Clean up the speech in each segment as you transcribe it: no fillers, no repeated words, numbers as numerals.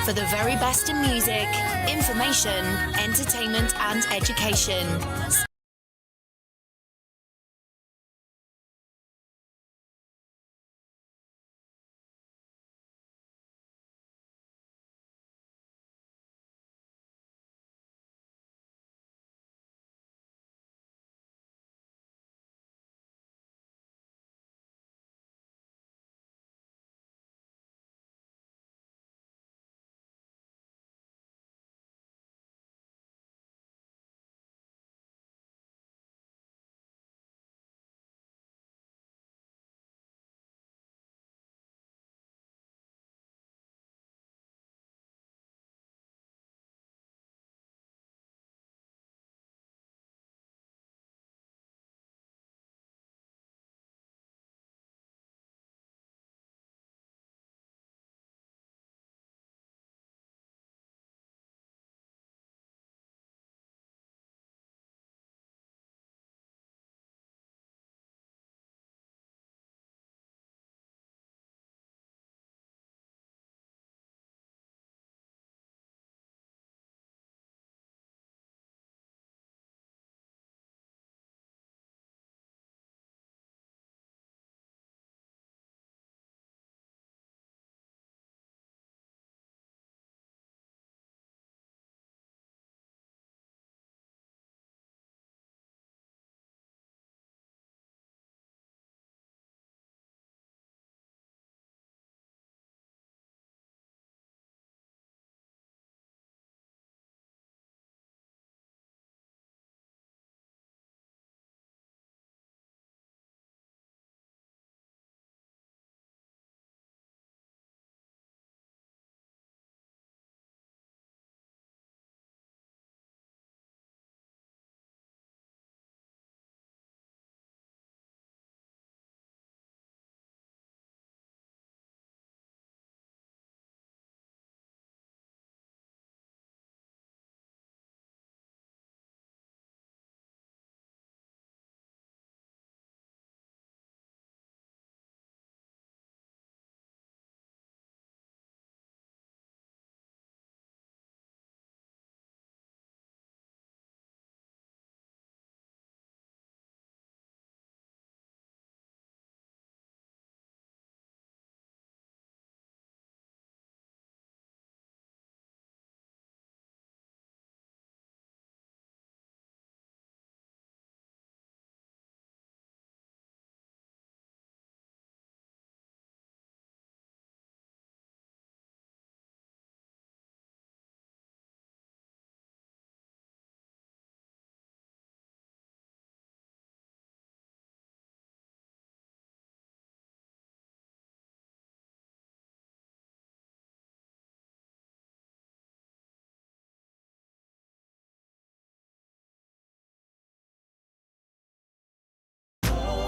for the very best in music, information, entertainment, and education.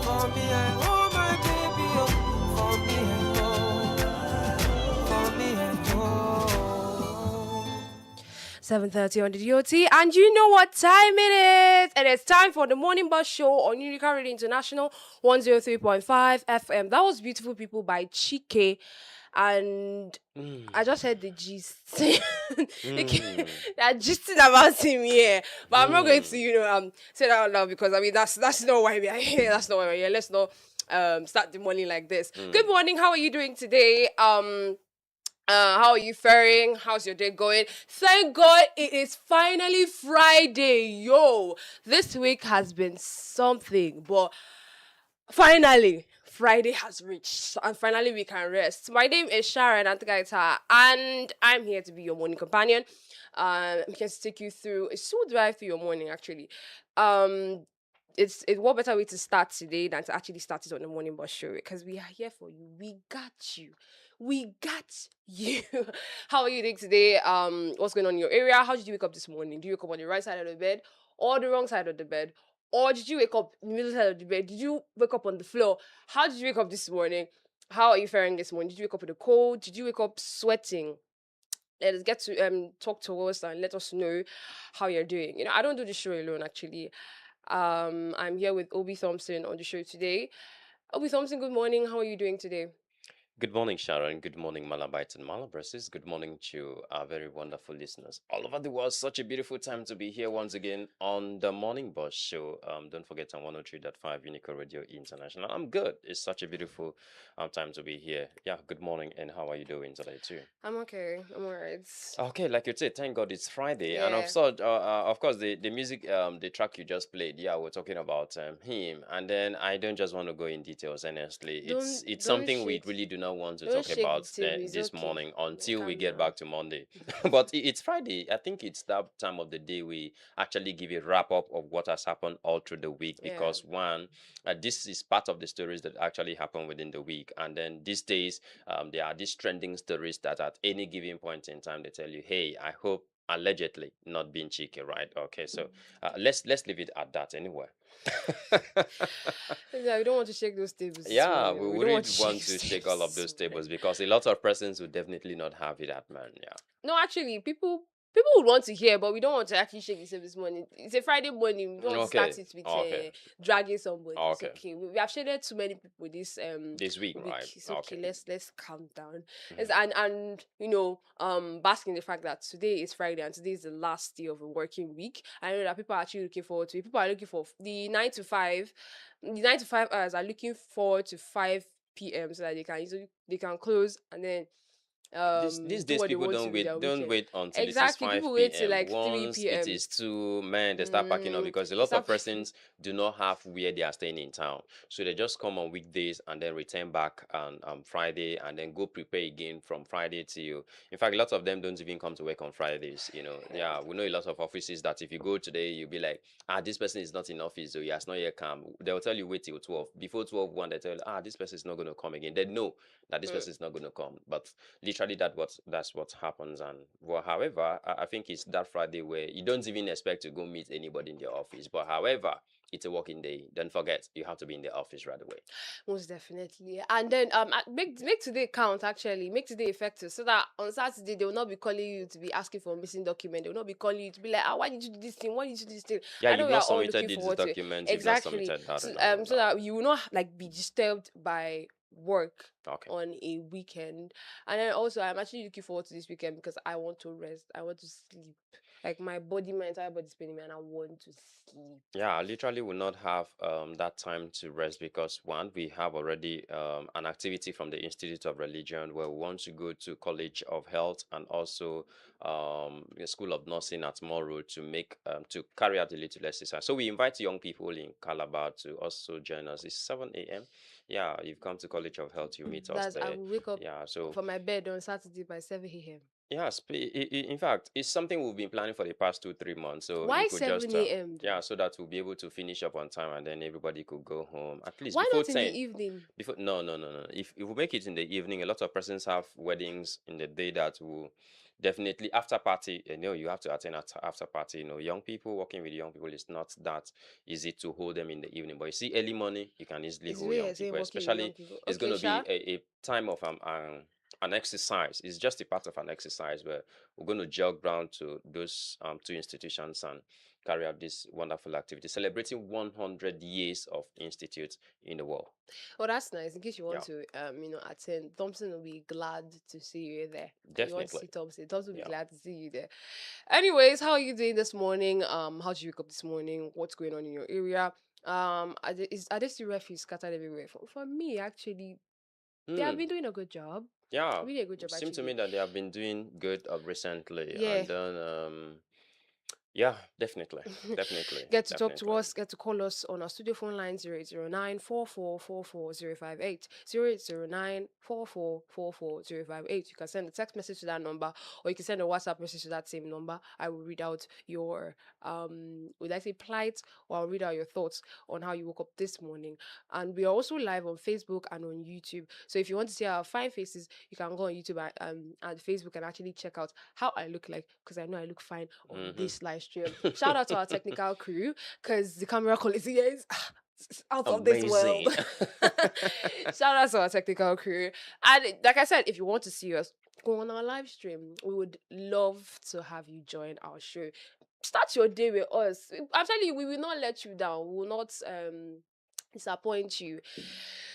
For me, I want my baby, oh. For me, I go. For me, I go. 7:30 on the DOT, and you know what time it is. It is time for the Morning Bus Show on Unica Radio International 103.5 FM. That was Beautiful People by Chike. And I just heard the gist. They're gisting about him here. But I'm not going to, say that out loud because I mean that's not why we are here. That's not why we're here. Let's not start the morning like this. Good morning. How are you doing today? How are you faring? How's your day going? Thank God it is finally Friday. Yo, this week has been something, but finally, Friday has reached, and finally we can rest. My name is Sharon Antigaita, and I'm here to be your morning companion. I'm here to take you through a smooth drive through your morning, actually. It's what better way to start today than to actually start it on the morning bus show, because we are here for you. We got you. We got you. How are you doing today? What's going on in your area? How did you wake up this morning? Do you wake up on the right side of the bed or the wrong side of the bed? Or did you wake up in the middle side of the bed? Did you wake up on the floor? How did you wake up this morning? How are you faring this morning? Did you wake up with a cold? Did you wake up sweating? Let us get to talk to us and let us know how you're doing. I don't do the show alone, actually. I'm here with Obi Thompson on the show today. Obi Thompson, good morning. How are you doing today? Good morning, Sharon. Good morning, Malabites and Malabresses. Good morning to our very wonderful listeners all over the world. Such a beautiful time to be here once again on the Morning Bus Show. Don't forget on 103.5 Unico Radio International. I'm good. It's such a beautiful time to be here. Yeah, good morning, and how are you doing today, too? I'm okay. I'm alright. Okay, like you said, thank God it's Friday, and Yeah. of course, the music, the track you just played. Yeah, we're talking about him, and then I don't just want to go in details. Honestly, it's Don't something we shake. really do not want to Don't talk shake the about table. It's this okay. morning until we Calm get down. back to Monday. But it's Friday. I think it's that time of the day we actually give a wrap up of what has happened all through the week Yeah. because one, this is part of the stories that actually happen within the week, and then these days there are these trending stories that at any given point in time they tell you, "Hey, I hope." Allegedly, not being cheeky, right? Okay, so let's leave it at that anyway. Yeah, we don't want to shake those tables this Yeah, morning. we We don't want wouldn't to shake want those to shake tables all of this those tables morning. because a lot of persons would definitely not have it at man. Yeah. No, actually, people would want to hear, but we don't want to actually shake the this morning. It's a Friday morning. We don't want to start Okay. it with Okay. dragging somebody. It's Okay. okay. We have shaded too many people this This week, week. right? It's okay. Okay. Let's calm down. Mhm. And basking the fact that today is Friday and today is the last day of a working week. I know that people are actually looking forward to it. People are looking for the 9 to 5. The 9 to 5 hours are looking forward to 5 p.m. so that they can close and then These do days what they people want to with their don't weekend. wait until it is Exactly. People 5 wait till p.m. like 3 Once it p.m. is 2, man, they start packing up because a They lot of start persons do not have where they are staying in town. So they just come on weekdays and then return back on Friday and then go prepare again from Friday till, in fact, a lot of them don't even come to work on Fridays. Yeah, we know a lot of offices that if you go today, you'll be like, this person is not in office, so he has not yet come. They'll tell you wait till 12. Before 12:01, they tell you, this person is not going to come again. They know that this Mm. person is not going to come. But literally that's what happens. And well, however, I think it's that Friday where you don't even expect to go meet anybody in the office, but however, it's a working day. Don't forget, you have to be in the office right away. Most definitely. And then make today count actually. Make today effective so that on Saturday they will not be calling you to be asking for a missing document. They will not be calling you to be like, why did you do this thing? Why did you do this thing? Yeah, I know you've we not are all submitted looking this forward to it. document, you've not Exactly. submitted that So, and all of so that. that you will not like be disturbed by work Okay. on a weekend. And then also I'm actually looking forward to this weekend because I want to rest. I want to sleep. Like my entire body is paining me and I want to sleep. Yeah, I literally will not have that time to rest because one, we have already an activity from the Institute of Religion where we want to go to College of Health and also the School of Nursing at tomorrow to make to carry out a little exercise. So we invite young people in Calabar to also join us. It's 7 a.m. Yeah, you've come to College of Health, you meet us That's I there. will wake up Yeah, so from my bed on Saturday by 7 a.m. yes, in fact, it's something we've been planning for the past 2, 3 months. So Why you could just, 7 a.m. yeah, though? so that we'll be able to finish up on time and then everybody could go home at least Why before not in the 10. evening? Before, no, no, no, no. If we make it in the evening, a lot of persons have weddings in the day that will definitely after party. You have to attend at after party. Young people working with young people is not that easy to hold them in the evening. But you see, early morning you can easily Is hold where young you're saying people. working with young Especially, people. it's going Okay, to be Sha. a time of an exercise. It's just a part of an exercise where we're going to jog round to those two institutions and carry out this wonderful activity, celebrating 100 years of institutes in the world. Oh, that's nice. In case you want Yeah, to, attend, Thompson will be glad to see you there. You want to definitely. see Thompson? Thompson will be Yeah. glad to see you there. Anyways, how are you doing this morning? How did you wake up this morning? What's going on in your area? Are there still refuse scattered everywhere? For me, actually, they have Hmm. been doing a good job. Yeah. Really a good job, Seems to me actually. that they have been doing good recently, Yeah. and then yeah, definitely, definitely, Get to talk to definitely. us, get to call us on our studio phone line 0809 08094440058. 0809 You can send a text message to that number or you can send a WhatsApp message to that same number. I will read out your would I say plight, or I'll read out your thoughts on how you woke up this morning. And we are also live on Facebook and on YouTube. So if you want to see our fine faces, you can go on YouTube and Facebook and actually check out how I look like, because I know I look fine on Mm-hmm. this live stream. Shout out to our technical crew because the camera quality here is out of this Amazing. world. Shout out to our technical crew. And like I said, if you want to see us, go on our live stream. We would love to have you join our show. Start your day with us. I'm telling you, we will not let you down. We will not disappoint you.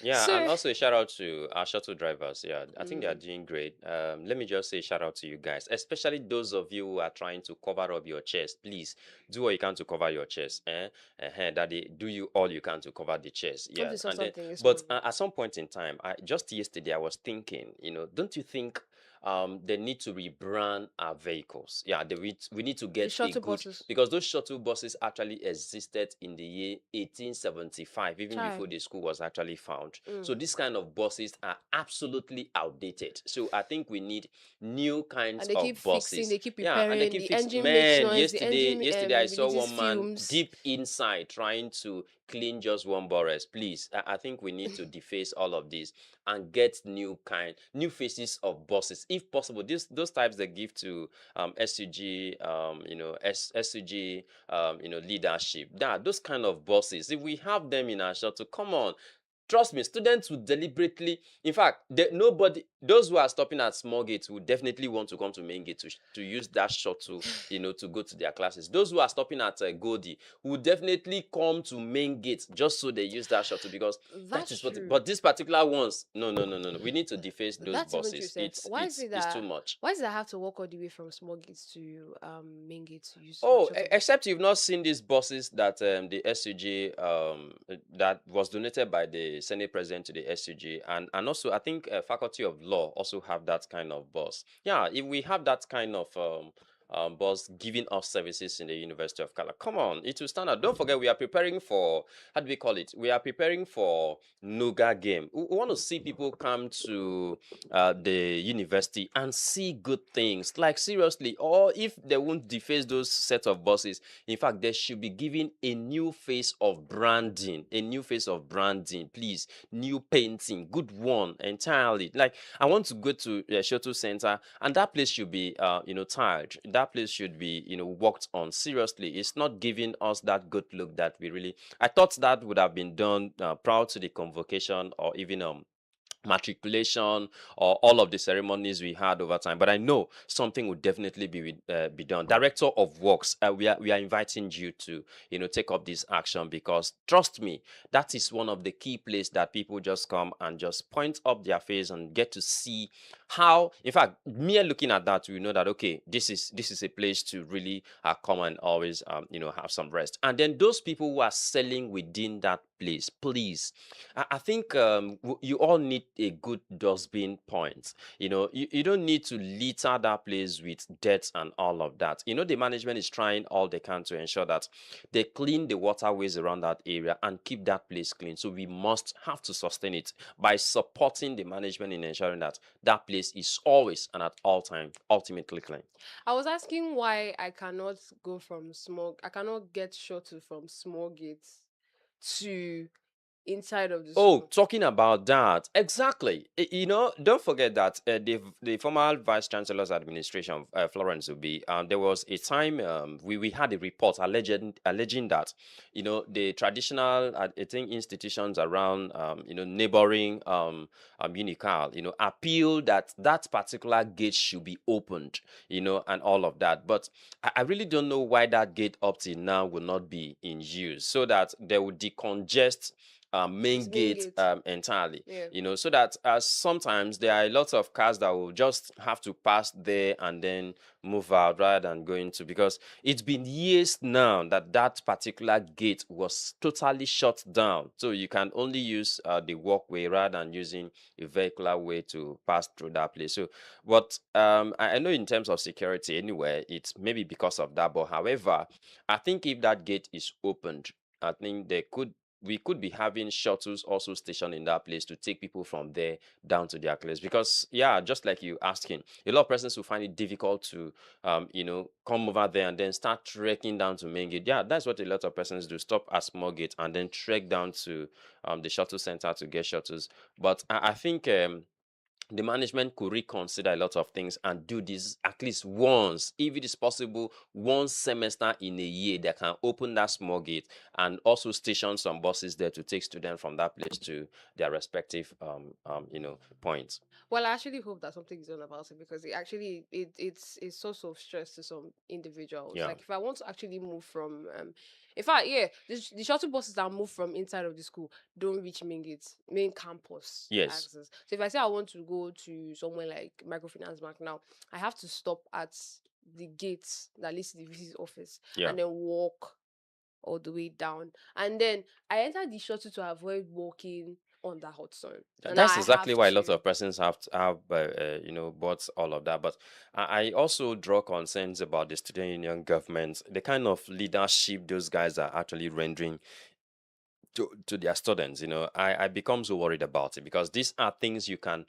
Yeah, and So also a shout out to our shuttle drivers. Yeah, I think they are mm, doing great. Let me just say shout out to you guys, especially those of you who are trying to cover up your chest. Please do what you can to cover your chest. Daddy, do you all you can to cover the chest. I Yeah, just saw and then, something this but morning. at some point in time, just yesterday I was thinking, don't you think they need to rebrand our vehicles? Yeah, we need to The get a shuttle good, buses. because those shuttle buses actually existed in the year 1875, even Chai. before the school was actually found. Mm. So these kind of buses are absolutely outdated. So I think we need new kinds And they keep of fixing, buses. they keep Yeah, and they repairing. keep The fixing. engine makes Man, noise. The engine yesterday I saw releases one man fumes. deep inside trying to clean just one bus. Please, I think we need to deface all of this and get new faces of buses, if possible. Those types they give to SUG, SUG, leadership. That those kind of bosses, if we have them in our shuttle, come on. Trust me, students will deliberately, in fact, nobody, those who are stopping at small gates will definitely want to come to main gate to use that shuttle, to go to their classes. Those who are stopping at Goldie will definitely come to main gate just so they use that shuttle, because that That's is what. true. But these particular ones, no, no, no, no, no. We need to deface those That's even true, buses. Seth. Why is it It's too that much. why does it have to walk all the way from small gates to main gates to use Oh, shuttle bus? except you've not seen these buses that the SUG that was donated by the Senate President to the SUG, and also I think Faculty of Law also have that kind of bus. Yeah, if we have that kind of bus giving us services in the University of Color, come on, it will stand out. Don't forget, we are preparing for, how do we call it? We are preparing for Nuga game. We want to see people come to the university and see good things, like seriously. Or if they won't deface those set of buses, in fact they should be given a new face of branding, please. New painting, good one entirely. Like, I want to go to the shuttle center, and that place should be tiled. That place should be worked on seriously. It's not giving us that good look that we really, I thought that would have been done prior to the convocation, or even matriculation, or all of the ceremonies we had over time. But I know something would definitely be done. Director of Works, we are inviting you to take up this action, because trust me, that is one of the key places that people just come and just point up their face and get to see how. In fact, mere looking at that, we know that okay, this is a place to really come and always have some rest. And then those people who are selling within that place, please, I think you all need a good dustbin point. You don't need to litter that place with dirt and all of that. The management is trying all they can to ensure that they clean the waterways around that area and keep that place clean. So we must have to sustain it by supporting the management in ensuring that that place is always and at all time ultimately clean. I was asking why I cannot get shuttle from small gates to inside of the Oh, school. talking about that, exactly. Don't forget that the former Vice Chancellor's administration, Florence Obi, there was a time we had a report alleging that the traditional I think institutions around neighboring Unical appealed that that particular gate should be opened, and all of that. But I really don't know why that gate up till now will not be in use, so that they would decongest main Main gate gate. entirely, Yeah. so that sometimes there are lots of cars that will just have to pass there and then move out, rather than going to, because it's been years now that that particular gate was totally shut down, so you can only use the walkway rather than using a vehicular way to pass through that place. So but I know in terms of security anyway, it's maybe because of that. But however, I think if that gate is opened, I think we could be having shuttles also stationed in that place to take people from there down to their place. Because yeah, just like you asking, a lot of persons will find it difficult to come over there and then start trekking down to main gate. Yeah, that's what a lot of persons do, stop at small gate and then trek down to the shuttle center to get shuttles. But I think the management could reconsider a lot of things and do this at least once, if it is possible, one semester in a year. They can open that small gate and also station some buses there to take students from that place to their respective points. Well, I actually hope that something is done about it, because it's a source of stress to some individuals. Yeah. Like if I want to actually move from In fact, yeah, the shuttle buses that move from inside of the school don't reach main campus Yes. access. So if I say I want to go to somewhere like Microfinance Bank now, I have to stop at the gates that leads to the VC's office Yeah. and then walk all the way down. And then I enter the shuttle to avoid walking on that hot sun. So now That's I exactly have why a lot to. of persons have bought all of that. But I also draw concerns about the student union government, the kind of leadership those guys are actually rendering to their students. I become so worried about it because these are things you can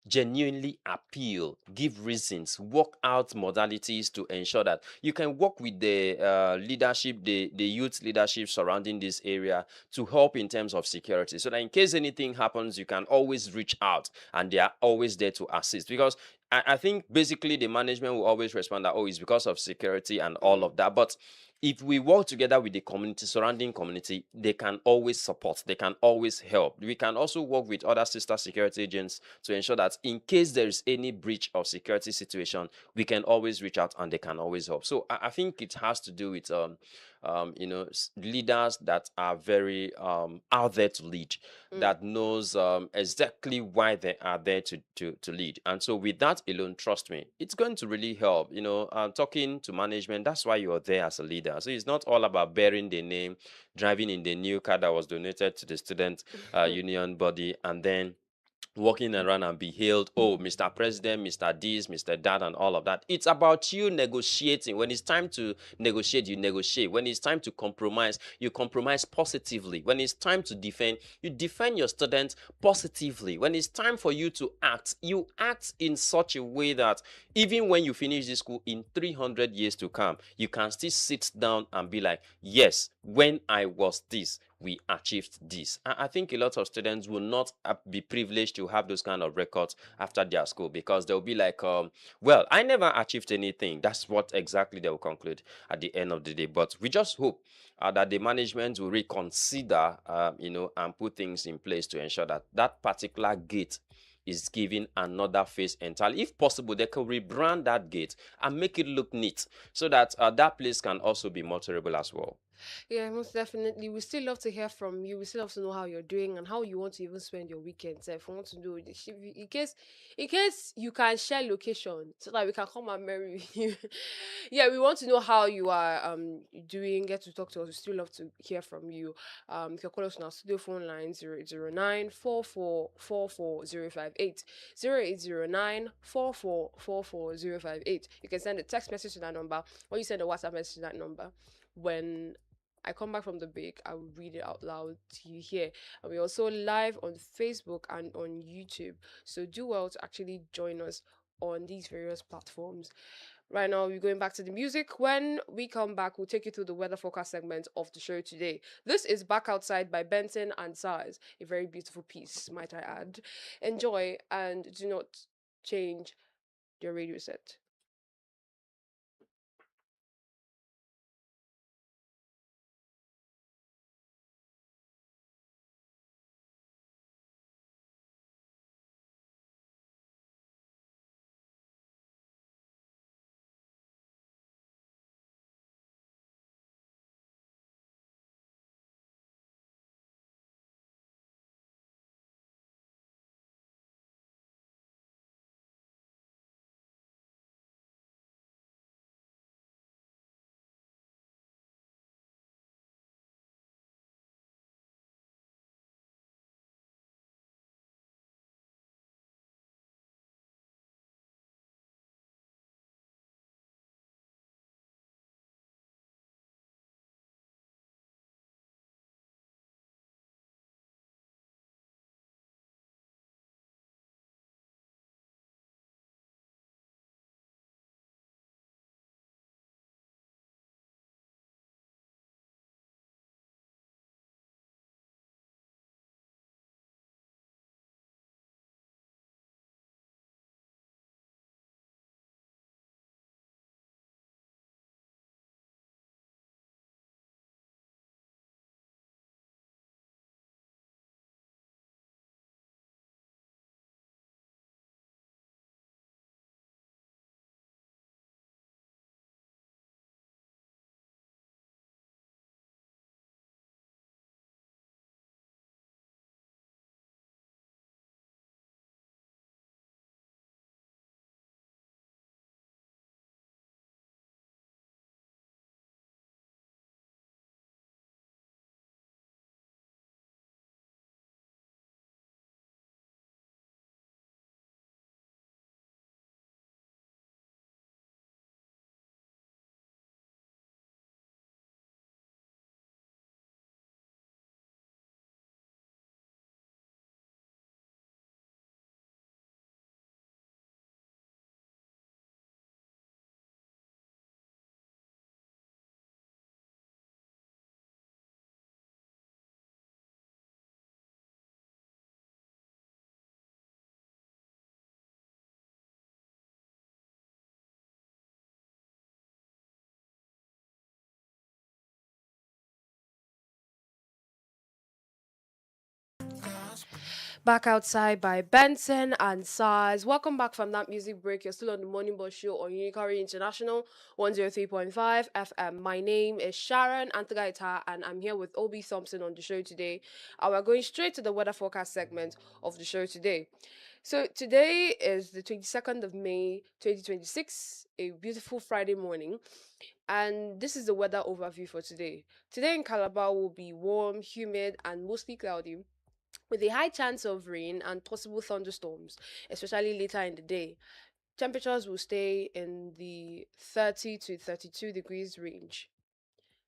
genuinely appeal, give reasons, work out modalities to ensure that you can work with the leadership, the youth leadership surrounding this area to help in terms of security. So that in case anything happens, you can always reach out and they are always there to assist. Because I think basically the management will always respond that, oh, it's because of security and all Mm. of that. But if we work together with the community, surrounding community, they can always support, they can always help. We can also work with other sister security agents to ensure that in case there is any breach of security situation, we can always reach out and they can always help. So I think it has to do with leaders that are very out there to lead, Mm. that knows exactly why they are there to lead. And so with that alone, trust me, it's going to really help. Talking to management, that's why you're there as a leader. So it's not all about bearing the name, driving in the new car that was donated to the student union body, and then walking around and be hailed, oh, Mr. President, Mr. This, Mr. That, and all of that. It's about you negotiating. When it's time to negotiate, you negotiate. When it's time to compromise, you compromise positively. When it's time to defend, you defend your students positively. When it's time for you to act, you act in such a way that even when you finish this school in 300 years to come, you can still sit down and be like, yes, when I was this, we achieved this. I think a lot of students will not be privileged to have those kind of records after their school because they'll be like, well, I never achieved anything. That's what exactly they will conclude at the end of the day. But we just hope that the management will reconsider, and put things in place to ensure that that particular gate is given another face entirely. If possible, they could rebrand that gate and make it look neat so that that place can also be motorable as well. Yeah, most definitely. We still love to hear from you. We still love to know how you're doing and how you want to even spend your weekends. If you want to do this, in case you can share location so that we can come and marry with you. Yeah, we want to know how you are doing. Get to talk to us. We still love to hear from you. You can call us on our studio phone line 0809 4444 058 0809 4444 058. You can send a text message to that number or you send a WhatsApp message to that number. When I come back from the break, I will read it out loud to you here. And we're also live on Facebook and on YouTube. So do well to actually join us on these various platforms. Right now, we're going back to the music. When we come back, we'll take you through the weather forecast segment of the show today. This is Back Outside by Benson and Sars. A very beautiful piece, might I add. Enjoy and do not change your radio set. Back Outside by Benson and Sars. Welcome back from that music break. You're still on the Morning Bus Show on Unicari International 103.5 FM. My name is Sharon Antagaita and I'm here with Obi Thompson on the show today. We're going straight to the weather forecast segment of the show today. So today is the 22nd of May 2026, a beautiful Friday morning. And this is the weather overview for today. Today in Calabar will be warm, humid, and mostly cloudy with a high chance of rain and possible thunderstorms, especially later in the day. Temperatures will stay in the 30 to 32 degrees range,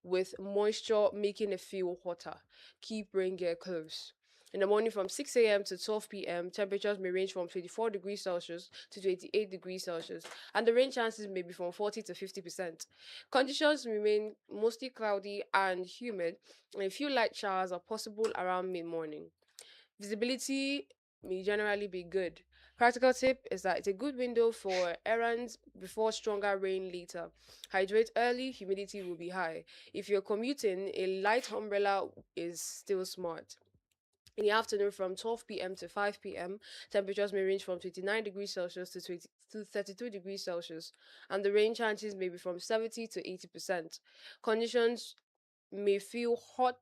with moisture making it feel hotter. Keep rain gear close. In the morning from 6 a.m. to 12 p.m., temperatures may range from 24 degrees Celsius to 28 degrees Celsius, and the rain chances may be from 40 to 50%. Conditions remain mostly cloudy and humid, and a few light showers are possible around mid morning. Visibility may generally be good. Practical tip is that it's a good window for errands before stronger rain later. Hydrate early, humidity will be high. If you're commuting, a light umbrella is still smart. In the afternoon from 12 p.m. to 5 p.m., temperatures may range from 29 degrees Celsius to 32 degrees Celsius, and the rain chances may be from 70 to 80%. Conditions may feel hot,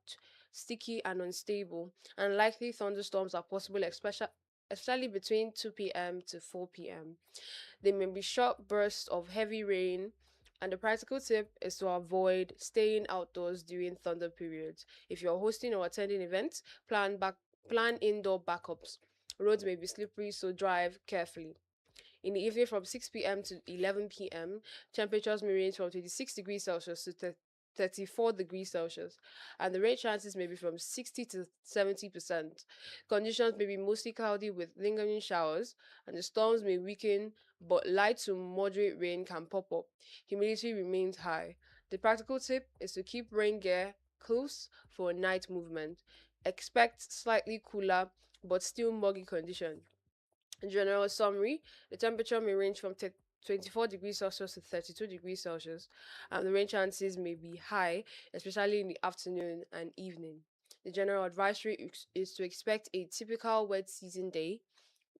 sticky, and unstable, and likely thunderstorms are possible, especially between 2 p.m. to 4 p.m. There may be short bursts of heavy rain, and the practical tip is to avoid staying outdoors during thunder periods. If you're hosting or attending events, plan indoor backups. Roads may be slippery, so drive carefully. In the evening from 6 p.m. to 11 p.m., temperatures may range from 26 degrees Celsius to 34 degrees Celsius, and the rain chances may be from 60 to 70%. Conditions may be mostly cloudy with lingering showers, and the storms may weaken, but light to moderate rain can pop up. Humidity remains high. The practical tip is to keep rain gear close for night movement. Expect slightly cooler but still muggy conditions. In general summary, the temperature may range from 24 degrees Celsius to 32 degrees Celsius, and the rain chances may be high, especially in the afternoon and evening. The general advisory is to expect a typical wet season day,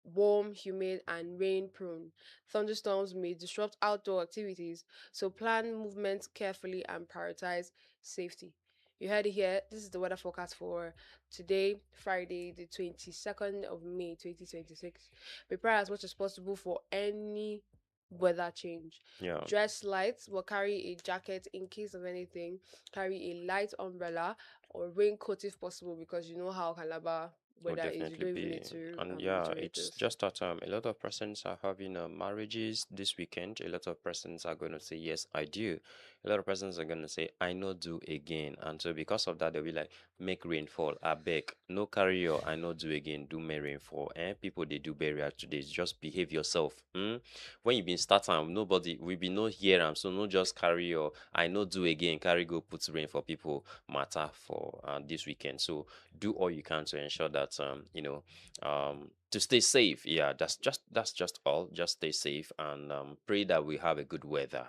warm, humid, and rain prone. Thunderstorms may disrupt outdoor activities, so plan movements carefully and prioritize safety. You heard it here. This is the weather forecast for today, Friday, the 22nd of May, 2026. Prepare as much as possible for any weather change. Yeah, Dress light, but carry a jacket in case of anything. Carry a light umbrella or raincoat if possible, because you know how Calabar would weather is. You definitely don't even be. need to And yeah, reiterate it's this. just that a lot of persons are having marriages this weekend. A lot of persons are going to say, yes, I do. A lot of persons are going to say, I know do again. And so because of that, they'll be like, make rainfall. I beg. No carry your I know do again. Do me rainfall. People, they do burial today. Just behave yourself. When you been starting, nobody will be no hear am. So no just carry your I know do again. Carry go put rain for people matter for this weekend. So do all you can to ensure that to stay safe. Yeah, that's just all. Just stay safe and pray that we have a good weather.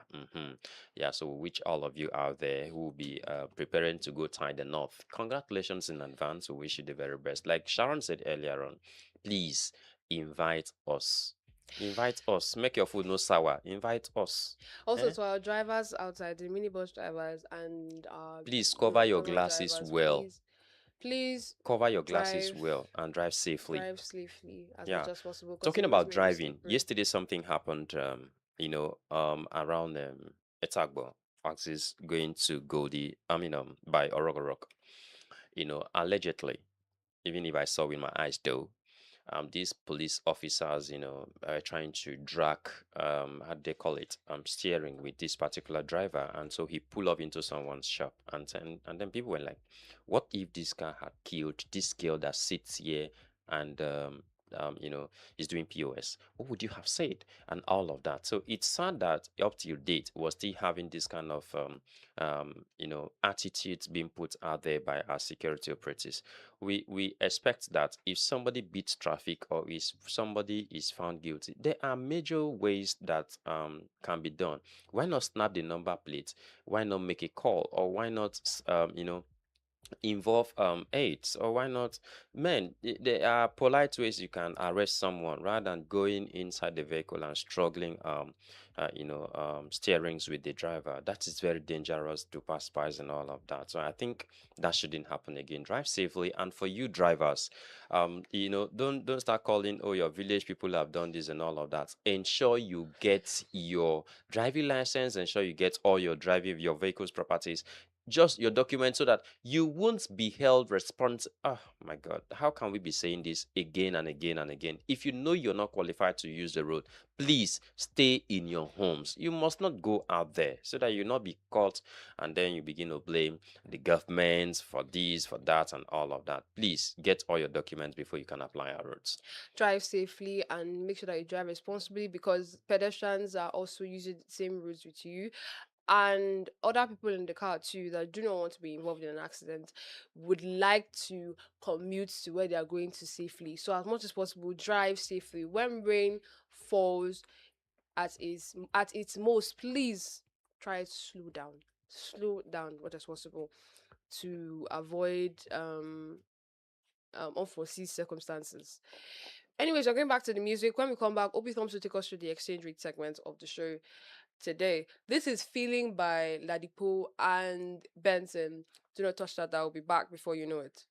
Yeah, so which all of you out there who will be preparing to go tie the north, congratulations in advance. We wish you the very best. Like Sharon said earlier on, please invite us. Invite us. Make your food no sour. Invite us. Also, Eh? to our drivers outside, the minibus drivers and Please cover your normal glasses drivers, well. please Cover your glasses drive well and drive safely. drive safely as much Yeah. as possible because the Talking roads about may be driving, slippery. yesterday something happened, around Etagbo, axis going to Goldie, by Orogorok. Allegedly, even if I saw with my eyes though, these police officers, are trying to drag, how do they call it, steering with this particular driver, and so he pulled up into someone's shop, and then people were like, "What if this guy had killed this girl that sits here and is doing POS? What would you have said?" And all of that. So it's sad that up till date we're still having this kind of attitudes being put out there by our security operatives. We expect that if somebody beats traffic or if somebody is found guilty, there are major ways that can be done. Why not snap the number plate? Why not make a call? Or why not involve aids, or why not, men, there are polite ways you can arrest someone rather than going inside the vehicle and struggling steerings with the driver. That is very dangerous to pass and all of that. So I think that shouldn't happen again. Drive safely. And for you drivers, don't start calling, oh, your village people have done this and all of that. Ensure you get your driving license, ensure you get all your vehicle's properties, just your documents, so that you won't be held responsible. Oh my God, how can we be saying this again and again and again? If you know you're not qualified to use the road, please stay in your homes. You must not go out there, so that you not be caught and then you begin to blame the government for this, for that, and all of that. Please get all your documents before you can apply our roads. Drive safely and make sure that you drive responsibly, because pedestrians are also using the same roads with you, and other people in the car too that do not want to be involved in an accident would like to commute to where they are going to safely. So as much as possible, drive safely. When rain falls at its most, please try to slow down what is possible, to avoid unforeseen circumstances. Anyways, we're going back to the music. When we come back, Obi Thumbs will take us through the exchange rate segment of the show today. This is Feeling by Ladipo and Benson. Do not touch that. I will be back before you know it.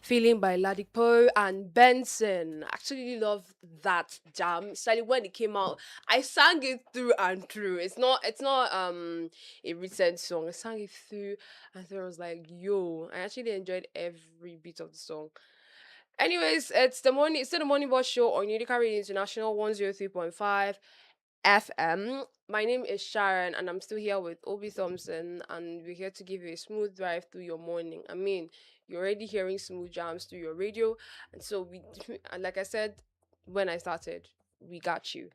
Feeling by Ladipo and Benson. I actually love that jam. Especially when it came out, I sang it through and through. It's not a recent song. I sang it through and through. I was like, yo, I actually enjoyed every bit of the song. Anyways, it's the morning boss show on Unica Radio International 103.5 FM. My name is Sharon, and I'm still here with Obi Thompson, and we're here to give you a smooth drive through your morning. I mean, you're already hearing smooth jams through your radio, and so we, and like I said, when I started. We got you.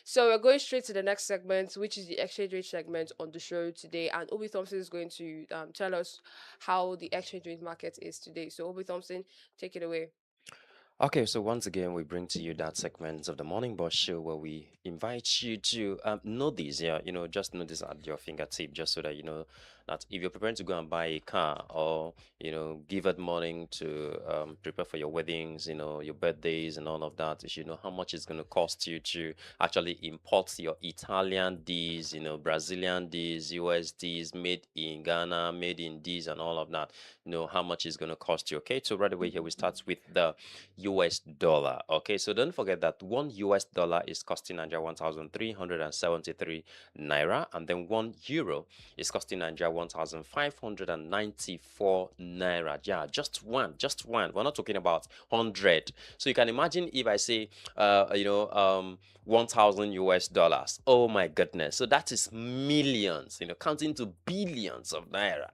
So we're going straight to the next segment, which is the exchange rate segment on the show today. And Obi Thompson is going to tell us how the exchange rate market is today. So Obi Thompson, take it away. Okay, so once again, we bring to you that segment of the Morning Boss Show where we invite you to know this, yeah, just know this at your fingertip, just so that you know that if you're preparing to go and buy a car or, give it morning to prepare for your weddings, your birthdays and all of that, you should know how much it's going to cost you to actually import your Italian Ds, Brazilian Ds, US Ds, made in Ghana, made in Ds and all of that, how much it's going to cost you. Okay, so right away here we start with the US dollar. Okay, so don't forget that one US dollar is costing Nigeria 1,373 naira, and then 1 euro is costing Nigeria 1,594 naira. Yeah, just one. We're not talking about 100. So you can imagine if I say, 1,000 US dollars. Oh my goodness. So that is millions, counting to billions of naira.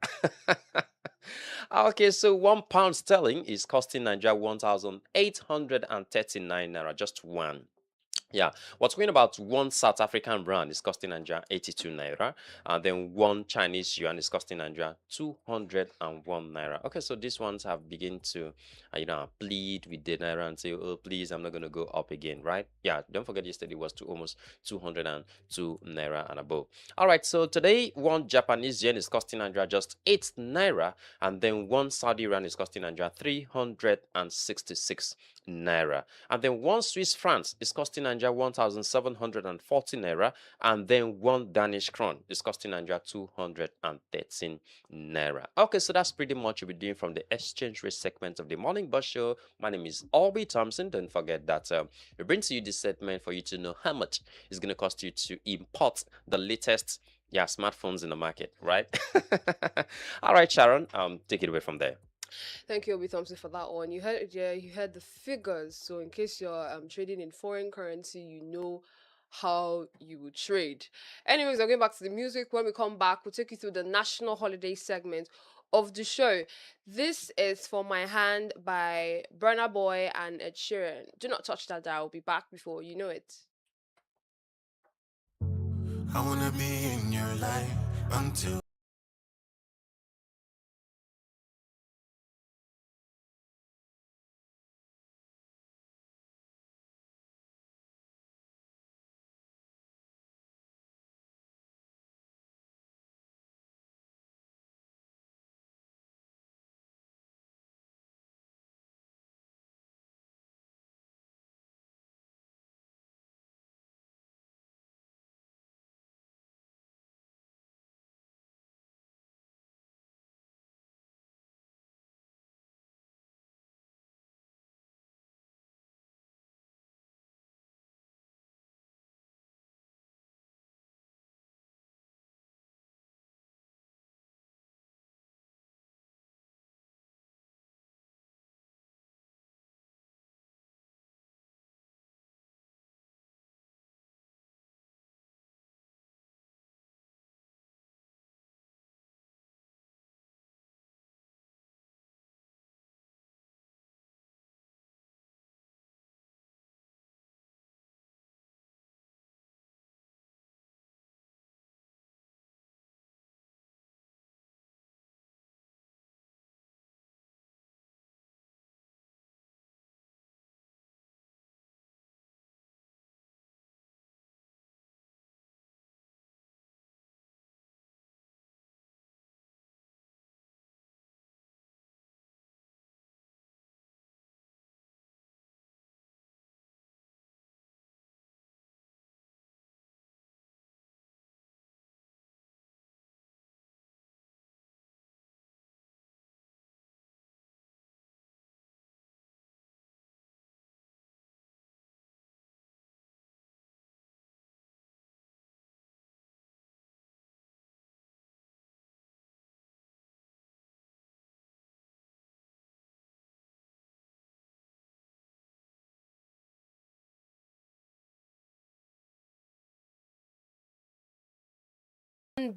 Okay, so £1 sterling is costing Nigeria 1,839 naira, just one. Yeah, we're talking about one South African rand is costing Nigeria 82 naira, and then one Chinese yuan is costing Nigeria 201 naira. Okay, so these ones have begun to, plead with the naira and say, oh, please, I'm not going to go up again, right? Yeah, don't forget yesterday was to almost 202 naira and above. All right, so today one Japanese yen is costing Nigeria just 8 naira, and then one Saudi rand is costing Nigeria 366 naira. And then one Swiss franc is costing Nigeria 1,740 naira, and then one Danish krone is costing Nigeria 213 naira. Okay, so that's pretty much what we're doing from the exchange rate segment of the Morning Bus Show. My name is Albie Thompson. Don't forget that we bring to you this segment for you to know how much it's going to cost you to import the latest smartphones in the market, right? All right, Sharon, take it away from there. Thank you, Obi Thompson, for that one. You heard the figures. So in case you're trading in foreign currency, you know how you would trade. Anyways, I'll get back to the music. When we come back, we'll take you through the national holiday segment of the show. This is For My Hand by Burna Boy and Ed Sheeran. Do not touch that dial. I'll be back before you know it. I wanna be in your life until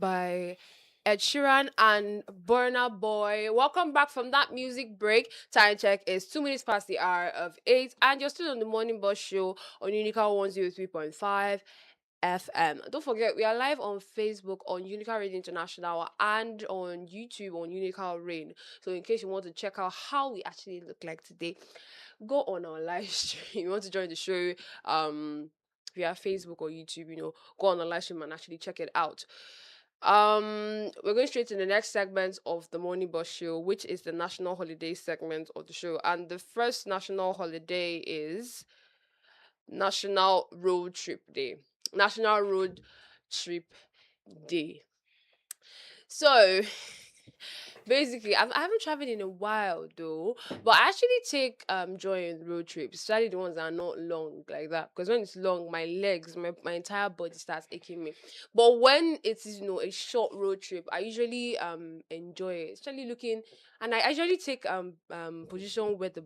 By Ed Sheeran and Burna Boy. Welcome back from that music break. Time check is 2 minutes past the hour of 8, and you're still on the Morning Bus Show on Unica 103.5 FM. Don't forget, we are live on Facebook on Unica Radio International and on YouTube on Unica Rain. So, in case you want to check out how we actually look like today, go on our live stream. You want to join the show via Facebook or YouTube, go on the live stream and actually check it out. We're going straight to the next segment of the Morning Bus Show, which is the national holiday segment of the show. And the first national holiday is National Road Trip Day. National Road Trip Day. So basically, I haven't traveled in a while though, but I actually take joy in road trips, especially the ones that are not long like that. Because when it's long, my legs, my entire body starts aching me. But when it is a short road trip, I usually enjoy it, especially looking. And I usually take position where the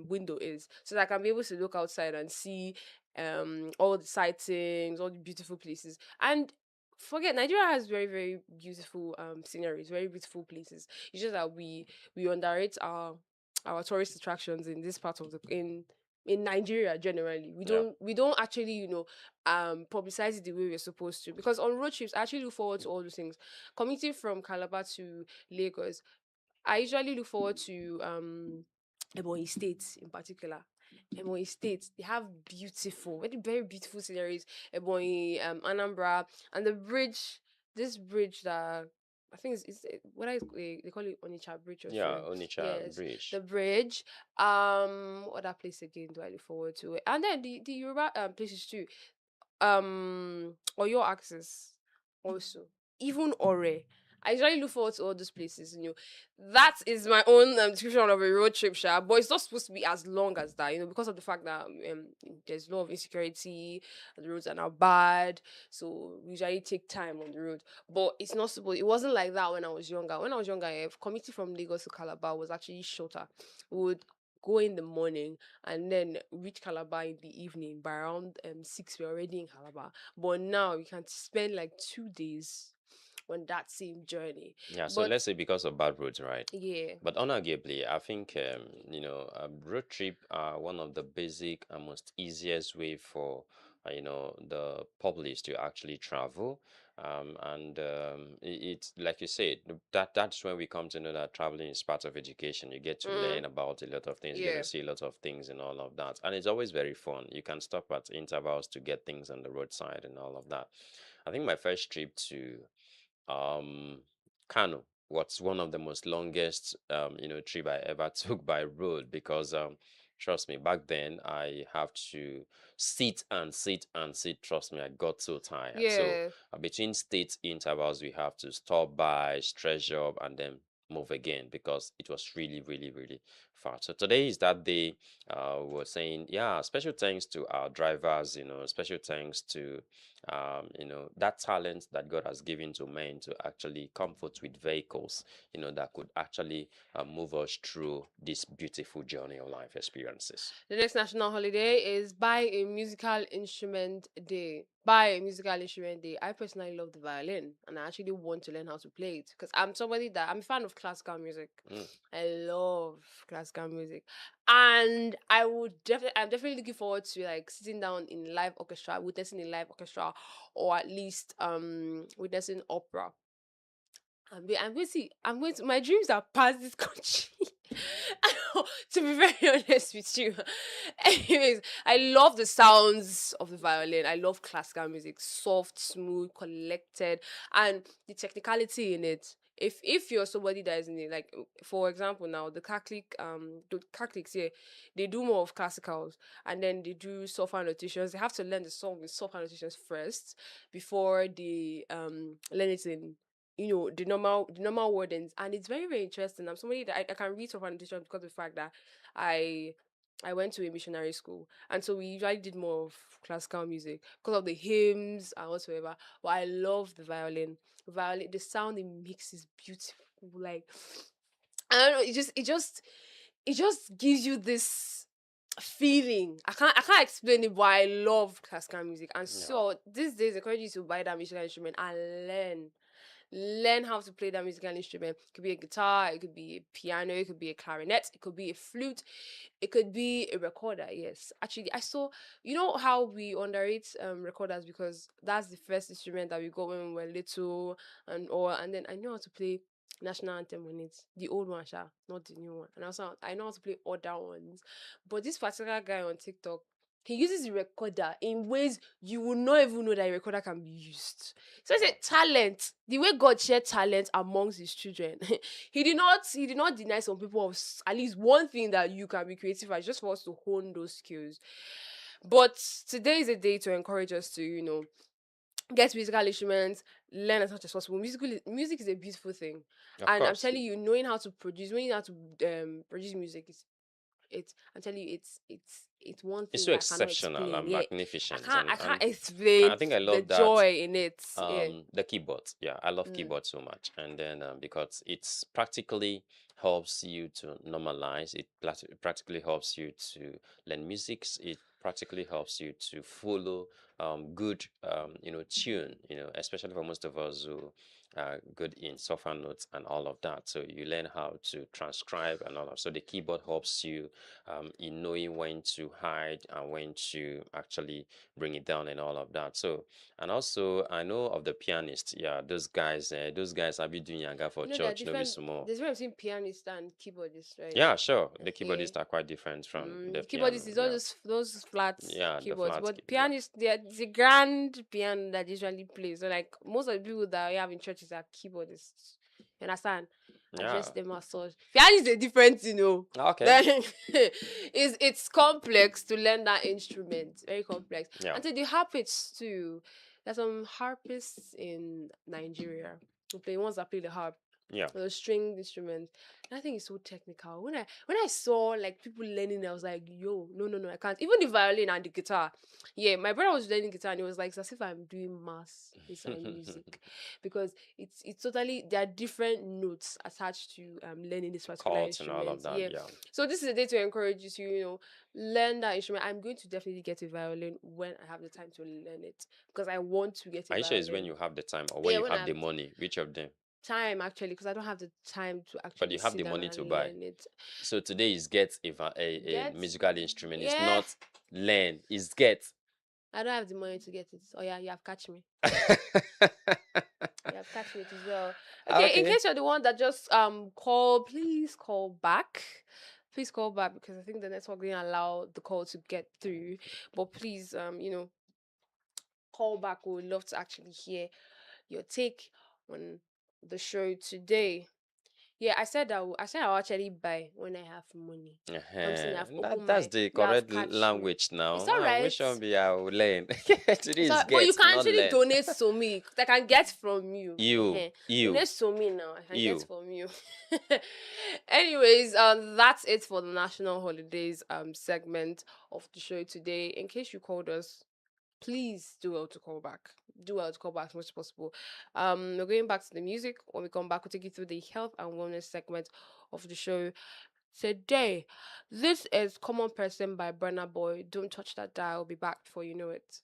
window is, so that I can be able to look outside and see all the sightings, all the beautiful places. And forget, Nigeria has very, very beautiful sceneries, very beautiful places. It's just that we underrate our tourist attractions in this part of the in Nigeria generally. We don't actually publicize it the way we're supposed to, because on road trips I actually look forward to all those things. Commuting from Calabar to Lagos, I usually look forward to Ebonyi State in particular. Ebonyi State, they have beautiful, very, very beautiful sceneries. Ebonyi, Anambra, and the bridge, this bridge that I think is what they call it, Onitsha Bridge or Yeah, something. Onitsha Yes, Bridge. the bridge. What other place again do I look forward to? And then the Yoruba places too. Or your access also, even Ore. I usually look forward to all those places. That is my own description of a road trip, sha. But it's not supposed to be as long as that, because of the fact that there's a lot of insecurity, the roads are now bad, so we usually take time on the road. But it's not supposed. It wasn't like that when I was younger. When I was younger, commuting from Lagos to Calabar was actually shorter. We would go in the morning and then reach Calabar in the evening. By around 6, we're already in Calabar. But now you can spend like 2 days on that same journey. Yeah, so But let's say because of bad roads, right? yeah, But unarguably, I think road trip are one of the basic and most easiest way for the populace to actually travel. It's like you said, that's when we come to know that traveling is part of education. You get to learn about a lot of things. You get yeah. to see a lot of things and all of that, and it's always very fun. You can stop at intervals to get things on the roadside and all of that. I think my first trip to um Kano. What's one of the most longest trip I ever took by road, because trust me, back then I have to sit and sit and sit. Trust me, I got so tired. So Yeah. between state intervals, we have to stop by, stretch up, and then move again, because it was really, really, really far. So today is that day. We're saying, yeah, special thanks to our drivers. Special thanks to that talent that God has given to men to actually comfort with vehicles, that could actually move us through this beautiful journey of life experiences. The next national holiday is Buy a Musical Instrument Day. Buy a Musical Instrument Day. I personally love the violin, and I actually want to learn how to play it, because I'm a fan of classical music. I love classical music, and I'm definitely looking forward to like sitting down in live orchestra, witnessing a live orchestra, or at least witnessing opera. I'm going to, my dreams are past this country. To be very honest with you. Anyways, I love the sounds of the violin. I love classical music, soft, smooth, collected, and the technicality in it. If you're somebody that is in it, like for example now the Catholics here, they do more of classicals, and then they do soft annotations. They have to learn the song with soft annotations first before they learn it in the normal wordings. And it's very, very interesting. I'm somebody that I can read soft annotation because of the fact that I I went to a missionary school, and so we usually did more of classical music because of the hymns and whatsoever. But I love the violin. Violin, the sound it makes is beautiful. Like I don't know, it just gives you this feeling. I can't explain it, but I love classical music. And Yeah. so these days I encourage you to buy that musical instrument and learn. learn how to play that musical instrument. It could be a guitar, it could be a piano, it could be a clarinet, it could be a flute, it could be a recorder. Yes, actually, I saw. You know how we underrate recorders because that's the first instrument that we got when we were little, and then I know how to play national anthem on it, the old one, sha, not the new one, and also I know how to play other ones. But this particular guy on TikTok, he uses the recorder in ways you will not even know that a recorder can be used. So I said talent, the way God shared talent amongst his children. he did not deny some people of at least one thing that you can be creative at, just for us to hone those skills. But today is a day to encourage us to, get musical instruments, learn as much as possible. Music is a beautiful thing, Of and I'm course. telling you, knowing how to produce music is it's. I'm telling you, it's one It's thing so that I cannot exceptional explain. and Yeah, magnificent, I can't and explain I think I the love that. joy in it. Yeah. The keyboard, yeah, I love Mm. keyboard so much. And then because it's practically helps you to normalize it, practically helps you to learn music. It practically helps you to follow good tune, especially for most of us who are good in software notes and all of that. So you learn how to transcribe and all of. So the keyboard helps you in knowing when to hide and when to actually bring it down and all of that. So, and also, I know of the pianist. Yeah, those guys have been doing yanga for There are church. No be different. small. There's difference between pianist and keyboardist, right? Yeah, sure. The Yeah. keyboardists are quite different from the The piano. keyboardist is all Yeah, those flat yeah, the keyboards, flat but key. Yeah, pianist, it's a grand piano that usually plays. So like most of the people that we have in churches are keyboardists. You understand? Address yeah. them as such. Piano is a different, Okay. Then it's complex to learn that instrument. Very complex. Yeah, And so the harpists too. There's some harpists in Nigeria who play ones that play the harp, yeah. the string instrument. And I think it's so technical. When I saw like people learning, I was like, yo, no, no, no, I can't. Even the violin and the guitar. Yeah, my brother was learning guitar and he was like, it's as if I'm doing mass inside music. Because it's totally there are different notes attached to learning this particular Chords and all instrument. of that. Yeah. Yeah. So this is a day to encourage you to, learn that instrument. I'm going to definitely get a violin when I have the time to learn it. Because I want to get a Are you sure it's when violin. you have the time or when Yeah, you when I have the have money? Which of them? time actually, because I don't have the time to But actually you have sit the down money to and buy. learn it. So today is get a Get musical instrument. It's yeah. not learn. It's get. I don't have the money to get it. Oh yeah, you have catch me. You have catch me as well. Okay, in Okay. case you're the one that just call, please call back. Please call back because I think the network didn't allow the call to get through. But please call back. We would love to actually hear your take on the show today. Yeah, I said I'll actually buy when I have money. I'm saying I've opened That's my the you have correct catch me. language now. It's all right. Which one be I will learn? Today It's is all, but you get, can not actually learn. donate to me. 'Cause I can get from you. You, you, Donate to me now. I can get you. from you. Anyways, that's it for the national holidays segment of the show today. In case you called us, please do well to call back. Do well to call back as much as possible. We're going back to the music. When we come back, we'll take you through the health and wellness segment of the show today. This is Common Person by Burna Boy. Don't touch that dial. I'll be back before you know it.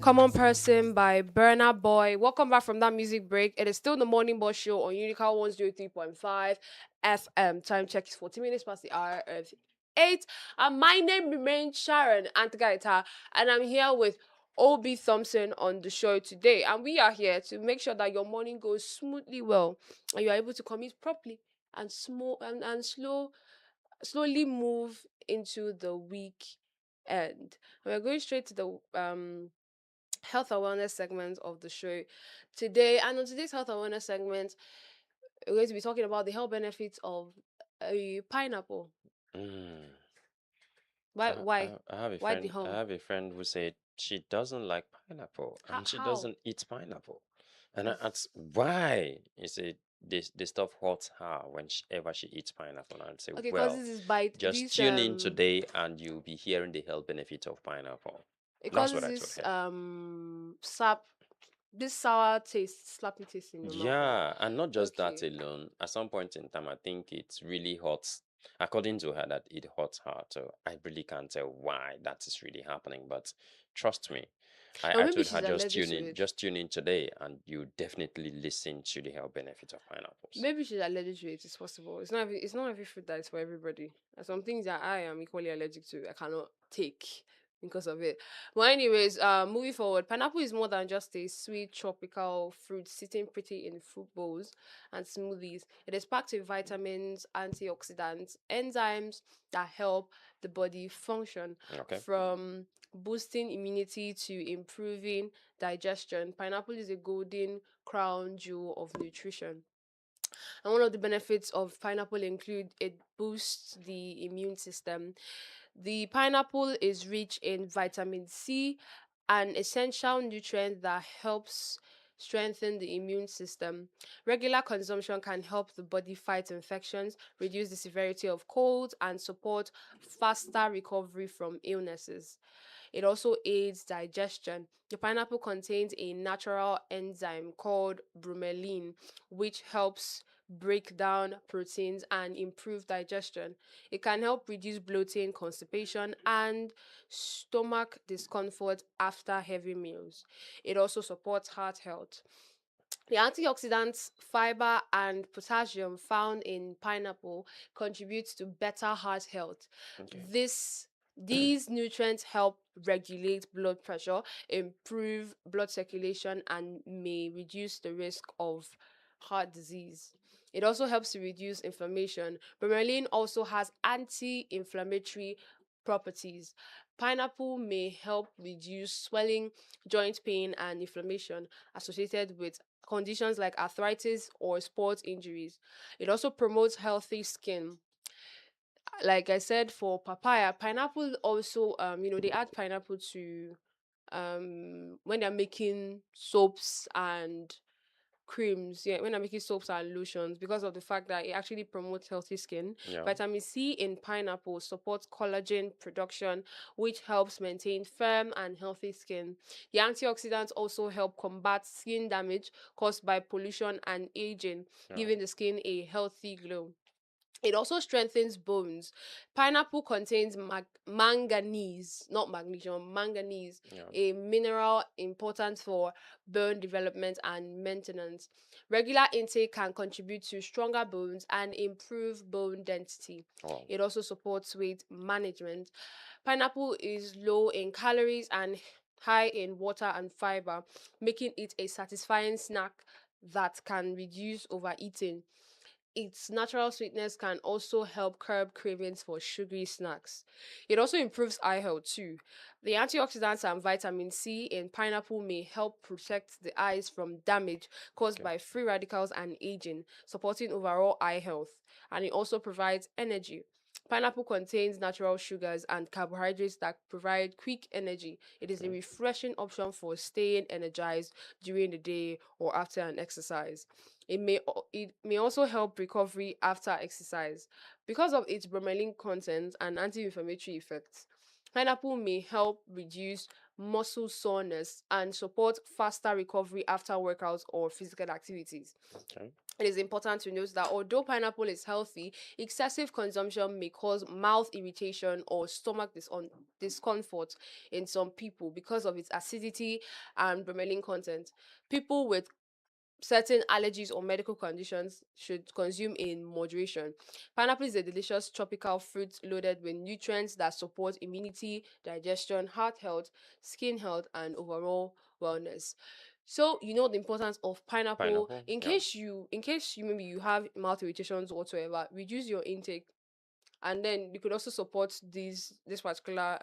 Common Person by Burna Boy. Welcome back from that music break. It is still the Morning Boss Show on Unica 103.5 FM. Time check is 40 minutes past the hour of 8. And my name remains Sharon Antigaita, and I'm here with OB Thompson on the show today. And we are here to make sure that your morning goes smoothly well and you are able to commit properly and slowly move into the week end. And we're going straight to the health and wellness segment of the show today. And on today's health and wellness segment, we're going to be talking about the health benefits of a pineapple. Mm. Why? Why? I have a Why the friend. I hum? have a friend who said she doesn't like pineapple How? and she How? doesn't eat pineapple. And I asked why. He said this stuff hurts her whenever she eats pineapple. And I say, Okay, because well, this is bite. just This tune in today and you'll be hearing the health benefits of pineapple. because That's what I this told is her. sap, this sour taste, slappy taste in your mouth. Yeah, and not just that Okay. alone. At some point in time, I think it's really hot. According to her, that it hurts her. So I really can't tell why that is really happening. But trust me, Or I maybe told her she's allergic to it. just tune in today, and you definitely listen to the health benefits of pineapples. Maybe she's allergic to it. It's possible. It's not every fruit that is for everybody. There's some things that I am equally allergic to. I cannot take because of it. But anyways, moving forward, pineapple is more than just a sweet tropical fruit sitting pretty in fruit bowls and smoothies. It is packed with vitamins, antioxidants, enzymes that help the body function, Okay. from boosting immunity to improving digestion. Pineapple is a golden crown jewel of nutrition. And one of the benefits of pineapple include it boosts the immune system. The pineapple is rich in vitamin C, an essential nutrient that helps strengthen the immune system. Regular consumption can help the body fight infections, reduce the severity of colds, and support faster recovery from illnesses. It also aids digestion. The pineapple contains a natural enzyme called bromelain, which helps break down proteins and improve digestion. It can help reduce bloating, constipation, and stomach discomfort after heavy meals. It also supports heart health. The antioxidants, fiber, and potassium found in pineapple contributes to better heart health. Okay. These nutrients help regulate blood pressure, improve blood circulation, and may reduce the risk of heart disease. It also helps to reduce inflammation. Bromelain also has anti-inflammatory properties. Pineapple may help reduce swelling, joint pain, and inflammation associated with conditions like arthritis or sports injuries. It also promotes healthy skin. Like I said, for papaya, pineapple also, they add pineapple to when they're making soaps and creams, yeah, when I'm making soaps and lotions, because of the fact that it actually promotes healthy skin. Yeah. Vitamin C in pineapple supports collagen production, which helps maintain firm and healthy skin. The antioxidants also help combat skin damage caused by pollution and aging, Yeah. giving the skin a healthy glow. It also strengthens bones. Pineapple contains manganese, not magnesium, manganese, Yeah. a mineral important for bone development and maintenance. Regular intake can contribute to stronger bones and improve bone density. Wow. It also supports weight management. Pineapple is low in calories and high in water and fiber, making it a satisfying snack that can reduce overeating. Its natural sweetness can also help curb cravings for sugary snacks. It also improves eye health too. The antioxidants and vitamin C in pineapple may help protect the eyes from damage caused Okay. by free radicals and aging, supporting overall eye health. And it also provides energy. Pineapple contains natural sugars and carbohydrates that provide quick energy. It is a Okay. refreshing option for staying energized during the day or after an exercise. It may also help recovery after exercise. Because of its bromelain content and anti-inflammatory effects, pineapple may help reduce muscle soreness, and support faster recovery after workouts or physical activities. Okay. It is important to note that although pineapple is healthy, excessive consumption may cause mouth irritation or stomach discomfort in some people because of its acidity and bromelain content. People with certain allergies or medical conditions should consume in moderation. Pineapple is a delicious tropical fruit loaded with nutrients that support immunity, digestion, heart health, skin health, and overall wellness. So you know the importance of pineapple. Pineapple. In Yeah. case you maybe you have mouth irritations whatsoever, reduce your intake, and then you could also support this particular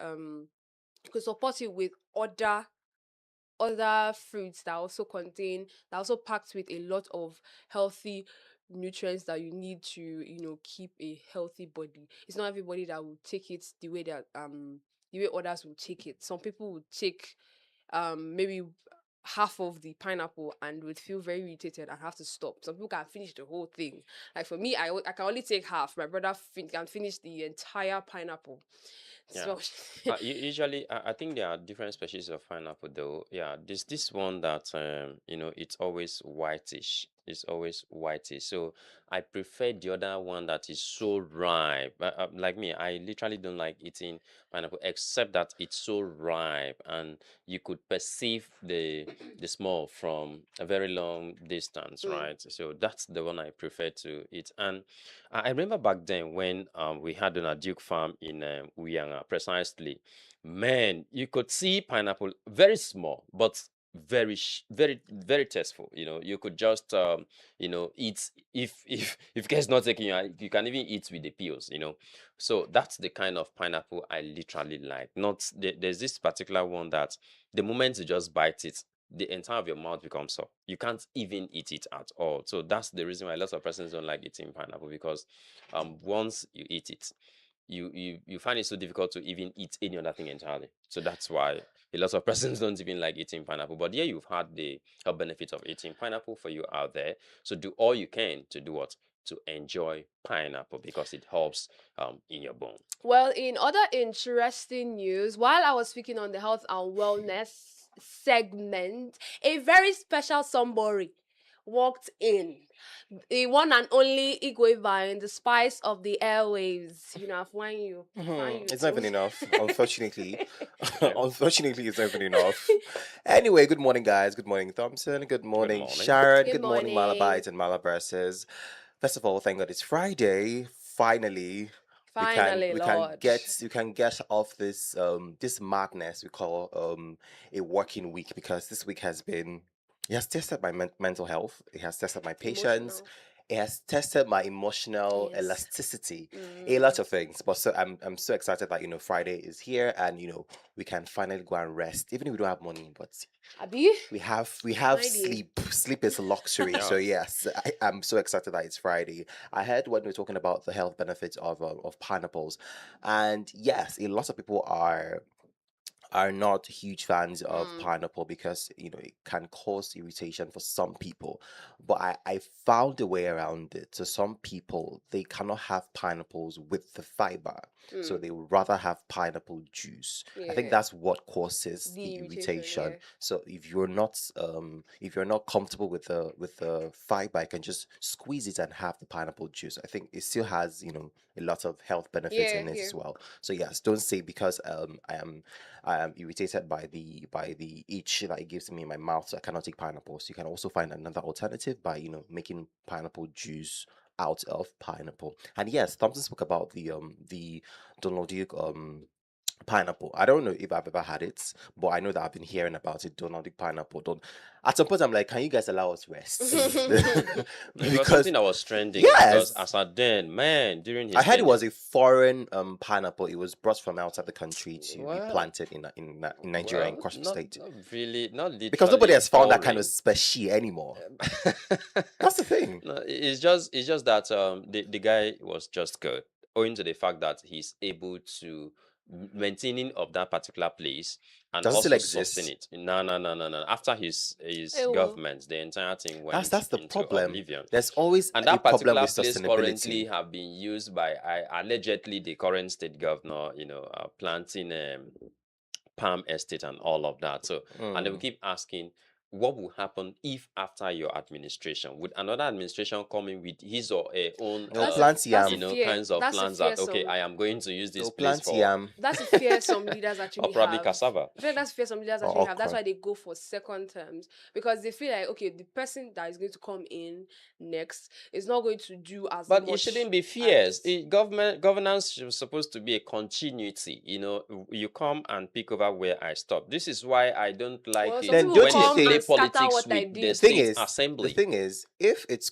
you could support it with other fruits that also packed with a lot of healthy nutrients that you need to keep a healthy body. It's not everybody that will take it the way others will take it. Some people would take maybe half of the pineapple and would feel very irritated and have to stop. Some people can finish the whole thing. Like for me, I can only take half. My brother can finish the entire pineapple. Yeah. So Usually, I think there are different species of pineapple, though. Yeah, this one that it's always whitish. It's always whitish. So I prefer the other one that is so ripe. Like me, I literally don't like eating pineapple, except that it's so ripe, and you could perceive the smell from a very long distance, right? So that's the one I prefer to eat. And I remember back then when we had on a Duke farm in Uyanga, precisely. Man, you could see pineapple very small, but very very tasteful. You could just eat if care is not taken. You can even eat with the peels. So that's the kind of pineapple I literally like. Not there's this particular one that the moment you just bite it, the entire of your mouth becomes soft. You can't even eat it at all. So that's the reason why lots of persons don't like eating pineapple, because once you eat it, you find it so difficult to even eat any other thing entirely. So that's why a lot of persons don't even like eating pineapple. But yeah, you've had the health benefits of eating pineapple for you out there. So do all you can to do what? To enjoy pineapple, because it helps in your bone. well, in other interesting news, while I was speaking on the health and wellness segment, a very special somebody walked in. The one and only Igwe Vine, the spice of the airwaves. I've won you. It's not even enough, unfortunately. Yeah. Unfortunately, it's not even enough. Anyway, good morning, guys. Good morning, Thompson. Good morning, morning. Sharon. Good Good morning, morning. Malabites and Malabarses. First of all, thank God it's Friday. Finally, Finally, we Lord. can get off this madness we call a working week, because this week it has tested my mental health. It has tested my patience. Emotional. It has tested my emotional Yes. elasticity, a lot of things. But so I'm so excited that Friday is here, and we can finally go and rest, even if we don't have money. But Abi? we have Friday. sleep. Sleep is a luxury. Yeah. So yes, I'm so excited that it's Friday. I heard when we are talking about the health benefits of pineapples, and yes, a lot of people are not huge fans of pineapple, because it can cause irritation for some people. But I found a way around it. So some people, they cannot have pineapples with the fiber, so they would rather have pineapple juice. I think Yeah. that's what causes The the irritation, irritation. yeah. So if you're not comfortable with the fiber, I can just squeeze it and have the pineapple juice. I think it still has a lot of health benefits Yeah, in it yeah. as well. So yes, don't say because I am irritated by the itch that it gives me in my mouth, so I cannot take pineapple. So you can also find another alternative by making pineapple juice out of pineapple. And yes, Thompson spoke about the Donald Duke pineapple. I don't know if I've ever had it, but I know that I've been hearing about it. Donald Duke pineapple. Don't. At some point, I'm like, can you guys allow us rest? It was Because something that was trending, because yes, as at then, man, during his I heard it tenure, was a foreign pineapple. It was brought from outside the country to be well, planted in Nigeria, in well, Kwara not State. not really, not Because nobody literally has found that kind of foreign. species anymore. That's the thing. No, it's just that the guy was just good, owing to the fact that he's able to maintaining of that particular place and Does it still also sustain exist? it. No. After his Hey, well. government, the entire thing That's went the into problem. oblivion. There's always And a that problem particular with place currently sustainability. have been used by allegedly the current state governor, planting palm estate and all of that. So, and then we Mm. keep asking, what will happen if after your administration, would another administration come in with his or her own, No plant That's you a yam. know, fear. kinds of That's a plans fear that, okay, some I am going to use this No place plant for, yam that's a fear some leaders or actually probably have. cassava. I feel like that's fear some leaders or actually have. That's okra. why they go for second terms, because they feel like, okay, the person that is going to come in next is not going to do as But it much shouldn't be fierce. as Governance is supposed to be a continuity. You come and pick over where I stop. This is why I don't like well. it Some Then people don't when you they come think play and scatter politics what I with the did. the thing state is the assembly. thing is if it's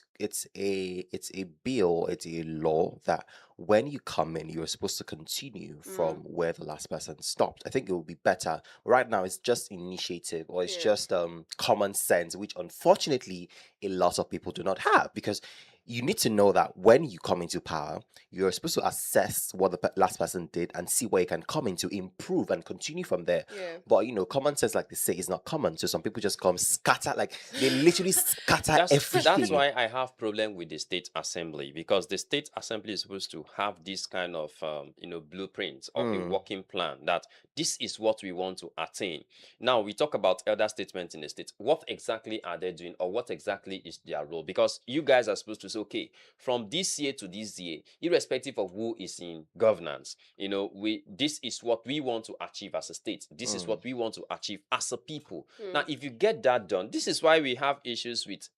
a bill, it's a law that when you come in you're supposed to continue from where the last person stopped. I think it would be better. Right now it's just initiative, or it's Yeah. just common sense, which unfortunately a lot of people do not have, because you need to know that when you come into power, you're supposed to assess what the last person did and see where you can come in to improve and continue from there. Yeah. But common sense, like they say, is not common. So some people just come scatter, like they literally scatter That's everything. why I have problem with the state assembly, because the state assembly is supposed to have this kind of blueprint of a working plan that this is what we want to attain. Now we talk about elder statements in the state. What exactly are they doing, or what exactly is their role? Because you guys are supposed to say, okay, from this year to this year, irrespective of who is in governance, this is what we want to achieve as a state. This is what we want to achieve as a people. Now, if you get that done, this is why we have issues with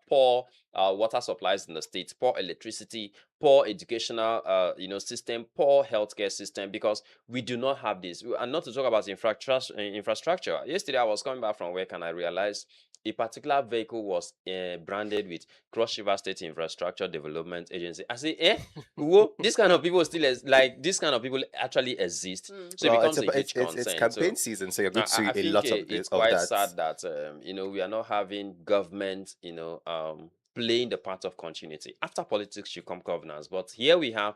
poor water supplies in the state, poor electricity, poor educational system, poor healthcare system, because we do not have this. And not to talk about infrastructure. Yesterday I was coming back from work and I realized a particular vehicle was branded with Cross River State Infrastructure Development Agency. I say, whoa, this kind of people this kind of people actually exist. So Well, it becomes a huge it's concern. campaign season, so you're going to see I a think lot of it's of quite that. sad that we are not having government playing the part of continuity. After politics should come governance, but here we have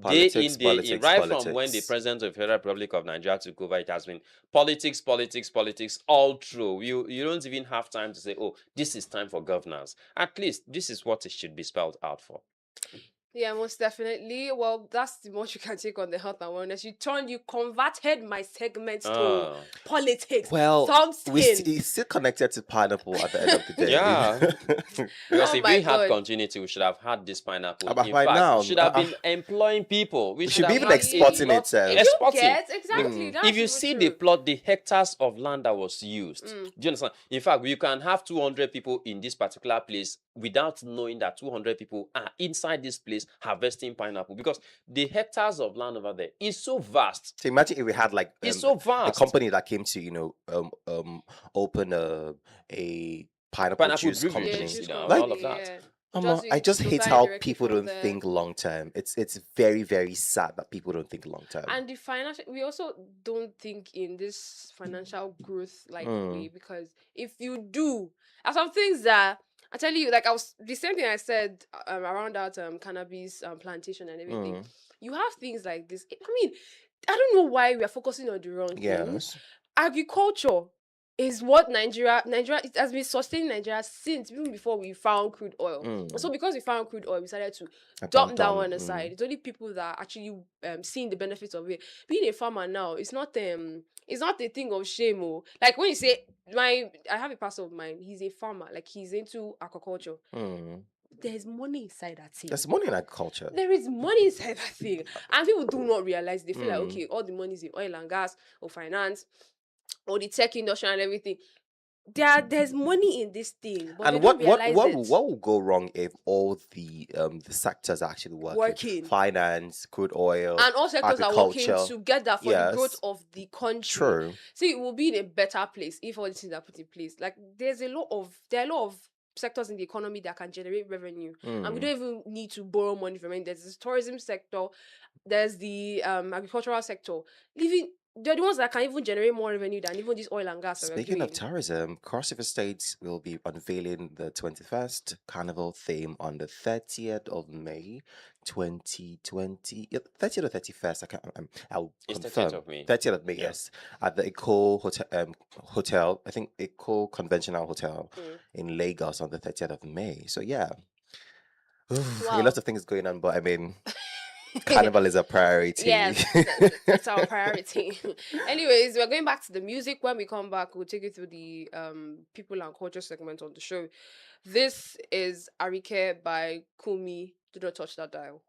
day in, day in, right from when the president of the Federal Republic of Nigeria took over, it has been politics, politics, politics all through. You don't even have time to say, oh, this is time for governance. At least this is what it should be spelled out for. Yeah, most definitely. Well, that's the most you can take on the health and wellness. You converted my segment to politics. Well, Something. it's still connected to pineapple at the end of the day. Yeah. Because Oh if my we had God. continuity, we should have had this pineapple. But In by fact, now, we should have been employing people. We should be have even had a exporting lot- it, sir. If you Exporting. get exactly, that's If you even see true. the plot, the hectares of land that was used, do you understand? In fact, you can have 200 people in this particular place without knowing that 200 people are inside this place harvesting pineapple, because the hectares of land over there is so vast. So imagine if we had like It's so a vast. company that came to open a pineapple juice brewery, company. Yeah, juice all company, of that. yeah. I just hate supply how directly people from don't the- think long term. It's very, very sad that people don't think long term. And the financial, we also don't think in this financial growth way, because if you do, are some things that I tell you, like the same thing I said around that cannabis plantation and everything. You have things like this. I mean, I don't know why we are focusing on the wrong things. Yes. Agriculture is what Nigeria it has been sustaining Nigeria since even before we found crude oil. So because we found crude oil, we decided to dump that one aside. It's only people that are actually seeing the benefits of it. Being a farmer now, it's not a thing of shame. Like when you say I have a pastor of mine, he's a farmer, like he's into aquaculture. There's money inside that thing. There's money in agriculture. There is money inside that thing. And people do not realize. They feel like, okay, all the money is in oil and gas or finance or the tech industry and everything. There's money in this thing. But And they don't realize what it. will go wrong if all the sectors are actually working? Finance, crude oil, and all sectors are working agriculture. together for the growth Yes. of the country. True. See, it will be in a better place if all these things are put in place. Like there are a lot of sectors in the economy that can generate revenue, and we don't even need to borrow money from it. There's this tourism sector, there's the agricultural sector. They're the ones that can even generate more revenue than even this oil and gas. that we're Speaking of doing. tourism, Cross River State will be unveiling the 21st Carnival theme on the 30th of May, 2020. 30th or 31st, I can't. I'll It's 30th confirm. of May. 30th of May, Yeah. yes, at the Eco Hotel. I think Eco Conventional Hotel in Lagos on the 30th of May. So yeah, a Wow. lot of things going on, but I mean, Carnival is a priority. Yes, it's our priority. Anyways, we're going back to the music. When we come back, we'll take you through the people and culture segment on the show. This is Arike by Kumi. Do not touch that dial.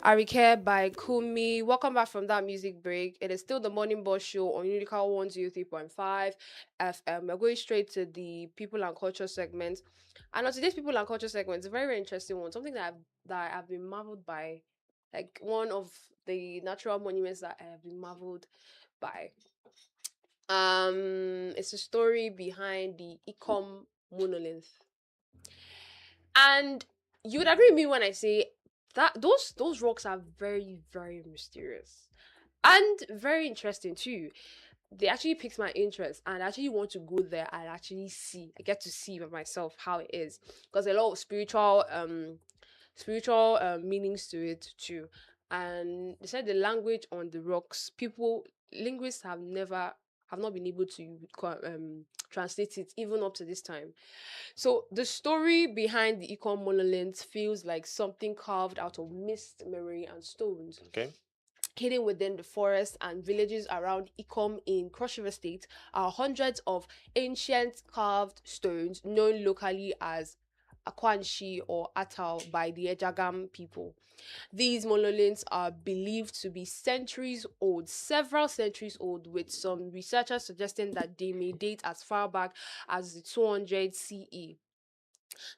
Arike by Kumi. Welcome back from that music break. It is still the Morning Boss Show on Unical 103.5 FM. We're going straight to the people and culture segment. And on today's people and culture segment, it's a very, very interesting one. Something that I've been marveled by. Like one of the natural monuments that I have been marveled by. It's a story behind the Ikom monolith. And you would agree with me when I say that those rocks are very, very mysterious and very interesting too. They actually piqued my interest, and I actually want to go there and actually see. I get to see by myself how it is, because a lot of spiritual meanings to it too. And they said the language on the rocks, linguists have not been able to translate it even up to this time. So the story behind the Econ monolith feels like something carved out of mist, memory, and stones. Okay. Hidden within the forests and villages around Ikom in Cross River State are hundreds of ancient carved stones known locally as Akwanshi or Atal by the Ejagam people. These monoliths are believed to be centuries old, several centuries old, with some researchers suggesting that they may date as far back as the 200 CE.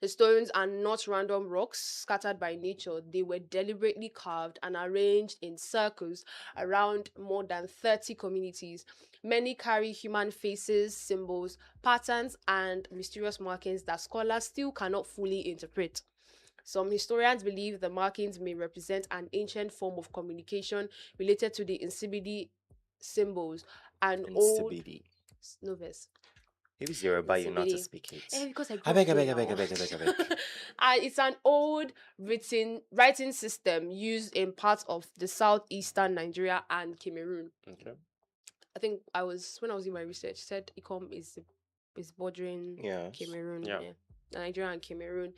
The stones are not random rocks scattered by nature. They were deliberately carved and arranged in circles around more than 30 communities. Many carry human faces, symbols, patterns, and mysterious markings that scholars still cannot fully interpret. Some historians believe the markings may represent an ancient form of communication related to the Nsibidi symbols, an old Insibidi. novice. If it's Yoruba, you know how to Insibidi. speak it. Because I I beg, I grew beg, I up beg, I here beg, I beg, I now. beg. And it's an old writing system used in parts of the southeastern Nigeria and Cameroon. Okay. I think when I was in my research, said Ikom is bordering Yes. Cameroon, Yeah. Nigeria and Cameroon.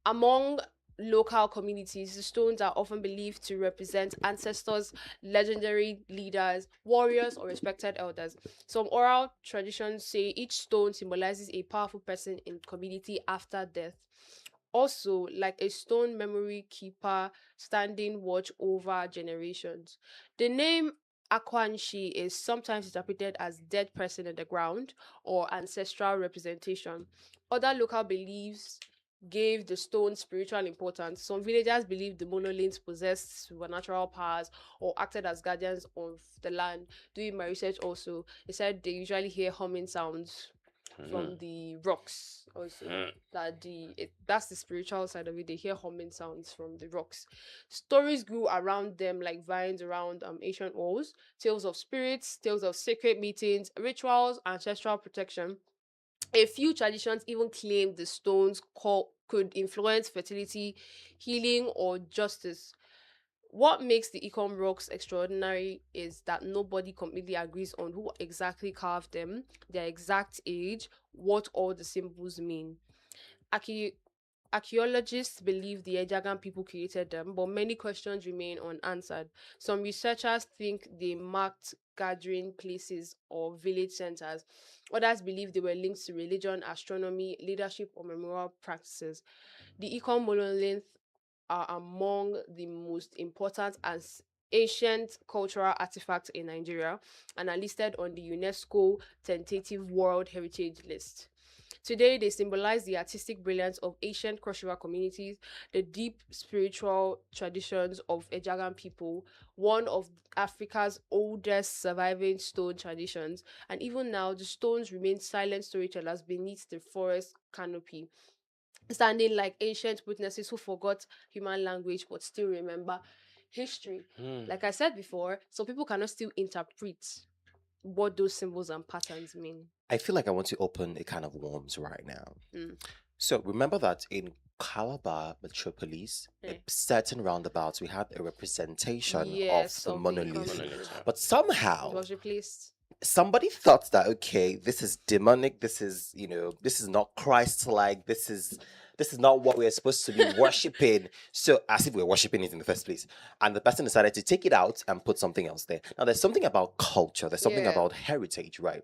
Among local communities, the stones are often believed to represent ancestors, legendary leaders, warriors, or respected elders. Some oral traditions say each stone symbolizes a powerful person in community after death. Also, like a stone memory keeper standing watch over generations. The name Akwanshi is sometimes interpreted as dead person in the ground or ancestral representation. Other local beliefs gave the stone spiritual importance. Some villagers believed the monoliths possessed supernatural powers or acted as guardians of the land. Doing my research also, they said they usually hear humming sounds from the rocks also. That's the spiritual side of it. They hear humming sounds from the rocks. Stories grew around them like vines around ancient walls. Tales of spirits, tales of sacred meetings, rituals, ancestral protection. A few traditions even claimed the stones could influence fertility, healing, or justice. What makes the Ecom rocks extraordinary is that nobody completely agrees on who exactly carved them, their exact age, what all the symbols mean. Archae- Archaeologists believe the Ejagan people created them, but many questions remain unanswered. Some researchers think they marked gathering places or village centers. Others believe they were linked to religion, astronomy, leadership, or memorial practices. The Ecom monolith are among the most important and ancient cultural artifacts in Nigeria and are listed on the UNESCO tentative World Heritage List. Today, they symbolize the artistic brilliance of ancient Cross River communities, the deep spiritual traditions of Ejagan people, one of Africa's oldest surviving stone traditions, and even now, the stones remain silent storytellers beneath the forest canopy, standing like ancient witnesses who forgot human language but still remember history. Like I said before, some people cannot still interpret what those symbols and patterns mean. I feel like I want to open a can of worms right now. Mm. So remember that in Calabar metropolis, Eh. at certain roundabouts, we had a representation Yes, of the of the monolith. Monolith, yeah. But It somehow was replaced. somebody thought that, okay, this is demonic, this is, this is not Christ-like, this is not what we're supposed to be worshiping. So as if we're worshiping it in the first place. And the person decided to take it out and put something else there. Now there's something about culture, there's something Yeah. about heritage, right?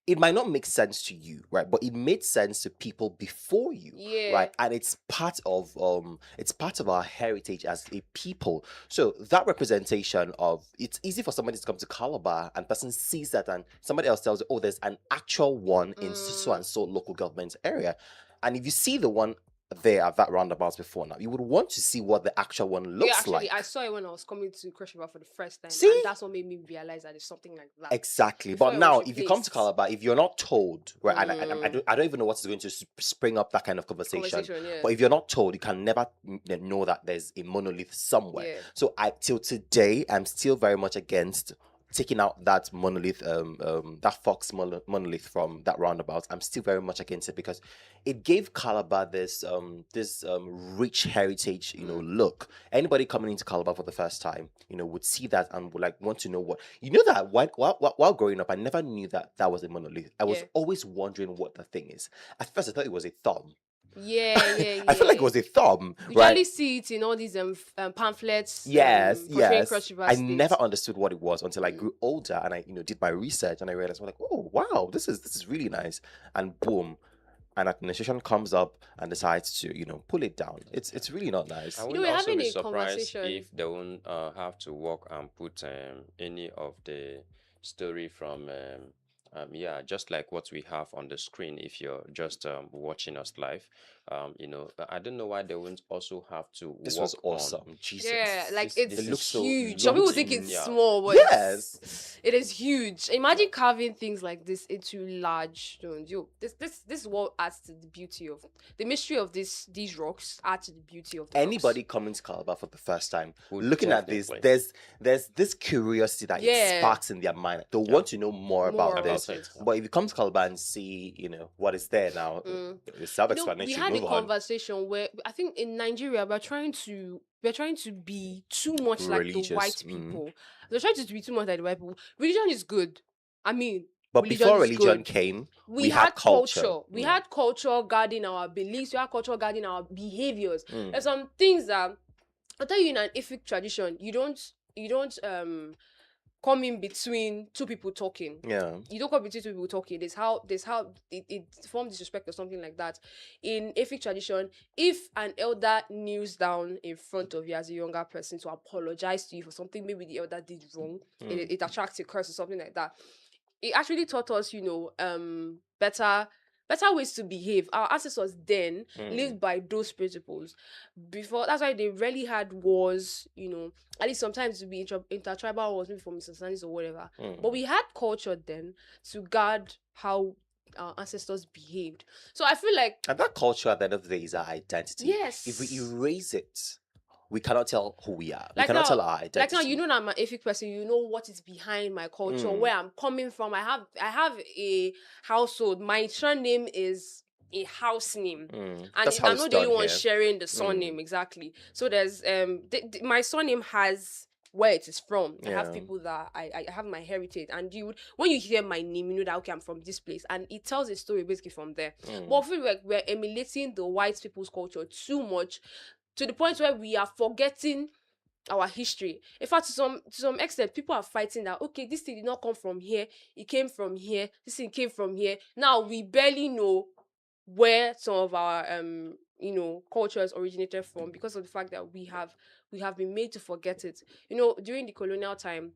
It might not make sense to you, right? But it made sense to people before you, Yeah. right? And it's part of our heritage as a people. So that representation of, it's easy for somebody to come to Calabar and person sees that and somebody else tells you, oh, there's an actual one in so and so local government area. And if you see the one there at that roundabout before now, you would want to see what the actual one looks Yeah, actually, like. I saw it when I was coming to Cross River for the first time. See? And that's what made me realize that it's something like that. Exactly. Before But it now, was if you come to replaced. Calabar, if you're not told, right, and I don't even know what's going to spring up that kind of conversation. Yeah. But if you're not told, you can never know that there's a monolith somewhere. Yeah. So till today, I'm still very much against taking out that monolith, that fox monolith from that roundabout. I'm still very much against it because it gave Calabar this rich heritage, look. Anybody coming into Calabar for the first time, would see that and would like want to know what that while growing up, I never knew that was a monolith. I was Yeah. always wondering what the thing is. At first, I thought it was a thumb. Yeah. I feel like it was a thumb, You right? usually see it in all these pamphlets. Yes, portraying yes. Cross River I State. never understood what it was until I grew older and I, did my research and I realized, I'm like, oh wow, this is really nice. And boom, an administration comes up and decides to, pull it down. It's really not nice. I You would know, we're also having be a surprised conversation. if they won't have to work and put any of the story from just like what we have on the screen if you're just watching us live. But I don't know why they won't also have to This work was awesome. Jesus. Yeah, like This- it's this looks so huge. Some people think it's yeah. small, but Yes. it is huge. Imagine carving things like this into large stones. This is what adds to the beauty of the mystery of these rocks. Add to the beauty of the Anybody rocks. coming to Calabar for the first time, Would looking at this, definitely. there's this curiosity that it Yeah. sparks in their mind. They want to know more about this. about it. But if you come to Calabar and see, what is there now, it's You know, self-explanatory. we had a Move on. conversation where I think in Nigeria we're trying to be too much like the Religious, white people. We're trying to be too much like the white people. Religion is good. I mean, But before is religion good. came, We had culture. We had culture guarding our beliefs. We had culture guarding our behaviors. There's some things that I'll tell you in an Ific tradition, you don't come in between two people talking. Yeah. You don't come between two people talking. There's how it forms disrespect or something like that. In Ific tradition, if an elder kneels down in front of you as a younger person to apologize to you for something maybe the elder did wrong, it attracts a curse or something like that. It actually taught us, better ways to behave. Our ancestors then lived by those principles. Before, that's why they rarely had wars, at least sometimes to be intertribal wars, maybe for misunderstandings or whatever. But we had culture then to guard how our ancestors behaved. So I feel like And that culture at the end of the day is our identity. yes, If we erase it, we cannot tell who we are. We like cannot now, tell our identity. like now, you know that I'm an Efik person. You know what is behind my culture, Mm. where I'm coming from. I have a household. My surname is a house name, Mm. and That's how I'm it's not the only done one here. sharing the surname exactly. So there's my surname has where it is from. I have Yeah. people that I have my heritage, and you would, when you hear my name, you know that okay, I'm from this place, and it tells a story basically from there. But I feel like we're emulating the white people's culture too much, to the point where we are forgetting our history. In fact, to some extent, people are fighting that okay, this thing did not come from here, it came from here, this thing came from here. Now we barely know where some of our cultures originated from, because of the fact that we have been made to forget it. During the colonial time,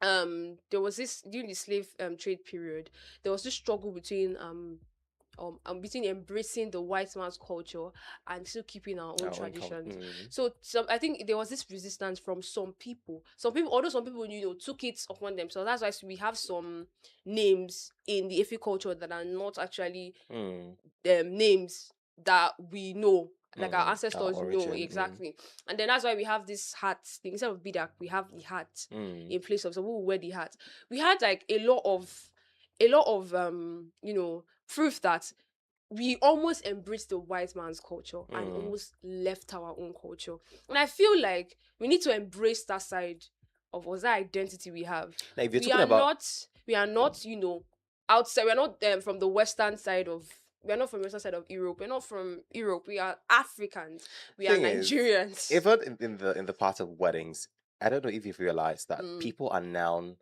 there was this, during the slave trade period, there was this struggle between embracing the white man's culture and still keeping our own traditions. So I think there was this resistance from some people. Although some people took it upon themselves. That's why we have some names in the Efi culture that are not actually names that we know, like our ancestors know origin, exactly. And then that's why we have this hat thing. Instead of bidak, we have the hat in place of, some people wear the hat. We had like a lot of proof that we almost embraced the white man's culture and almost left our own culture. And I feel like we need to embrace that side of us, that identity we have. Now, if you're We talking are about not outside. We're not from the western side of. We're not from the western side of Europe. We're not from Europe. We are Africans. We are Thing is, Nigerians. even in the part of weddings, I don't know if you've realized that people are now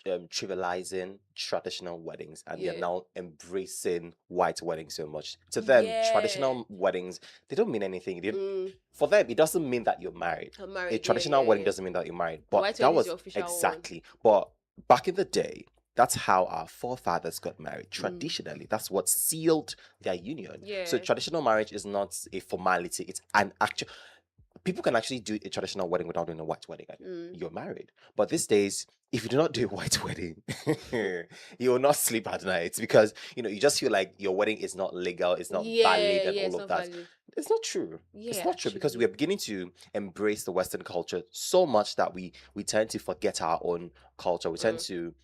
trivializing traditional weddings, and they're Yeah. now embracing white weddings so much. To them, Yeah. traditional weddings, they don't mean anything. For them, it doesn't mean that you're married. I'm married. A traditional wedding yeah. doesn't mean that you're married. But white that wedding is was the official one. exactly. But back in the day, that's how our forefathers got married. Traditionally, that's what sealed their union. Yeah. So traditional marriage is not a formality. It's an actual. People can actually do a traditional wedding without doing a white wedding. You're married. But these days, if you do not do a white wedding, you will not sleep at night, because you just feel like your wedding is not legal, it's not valid, and all of that. Valid. It's not true. It's Yeah, not true, because actually. we are beginning to embrace the Western culture so much that we tend to forget our own culture. We tend to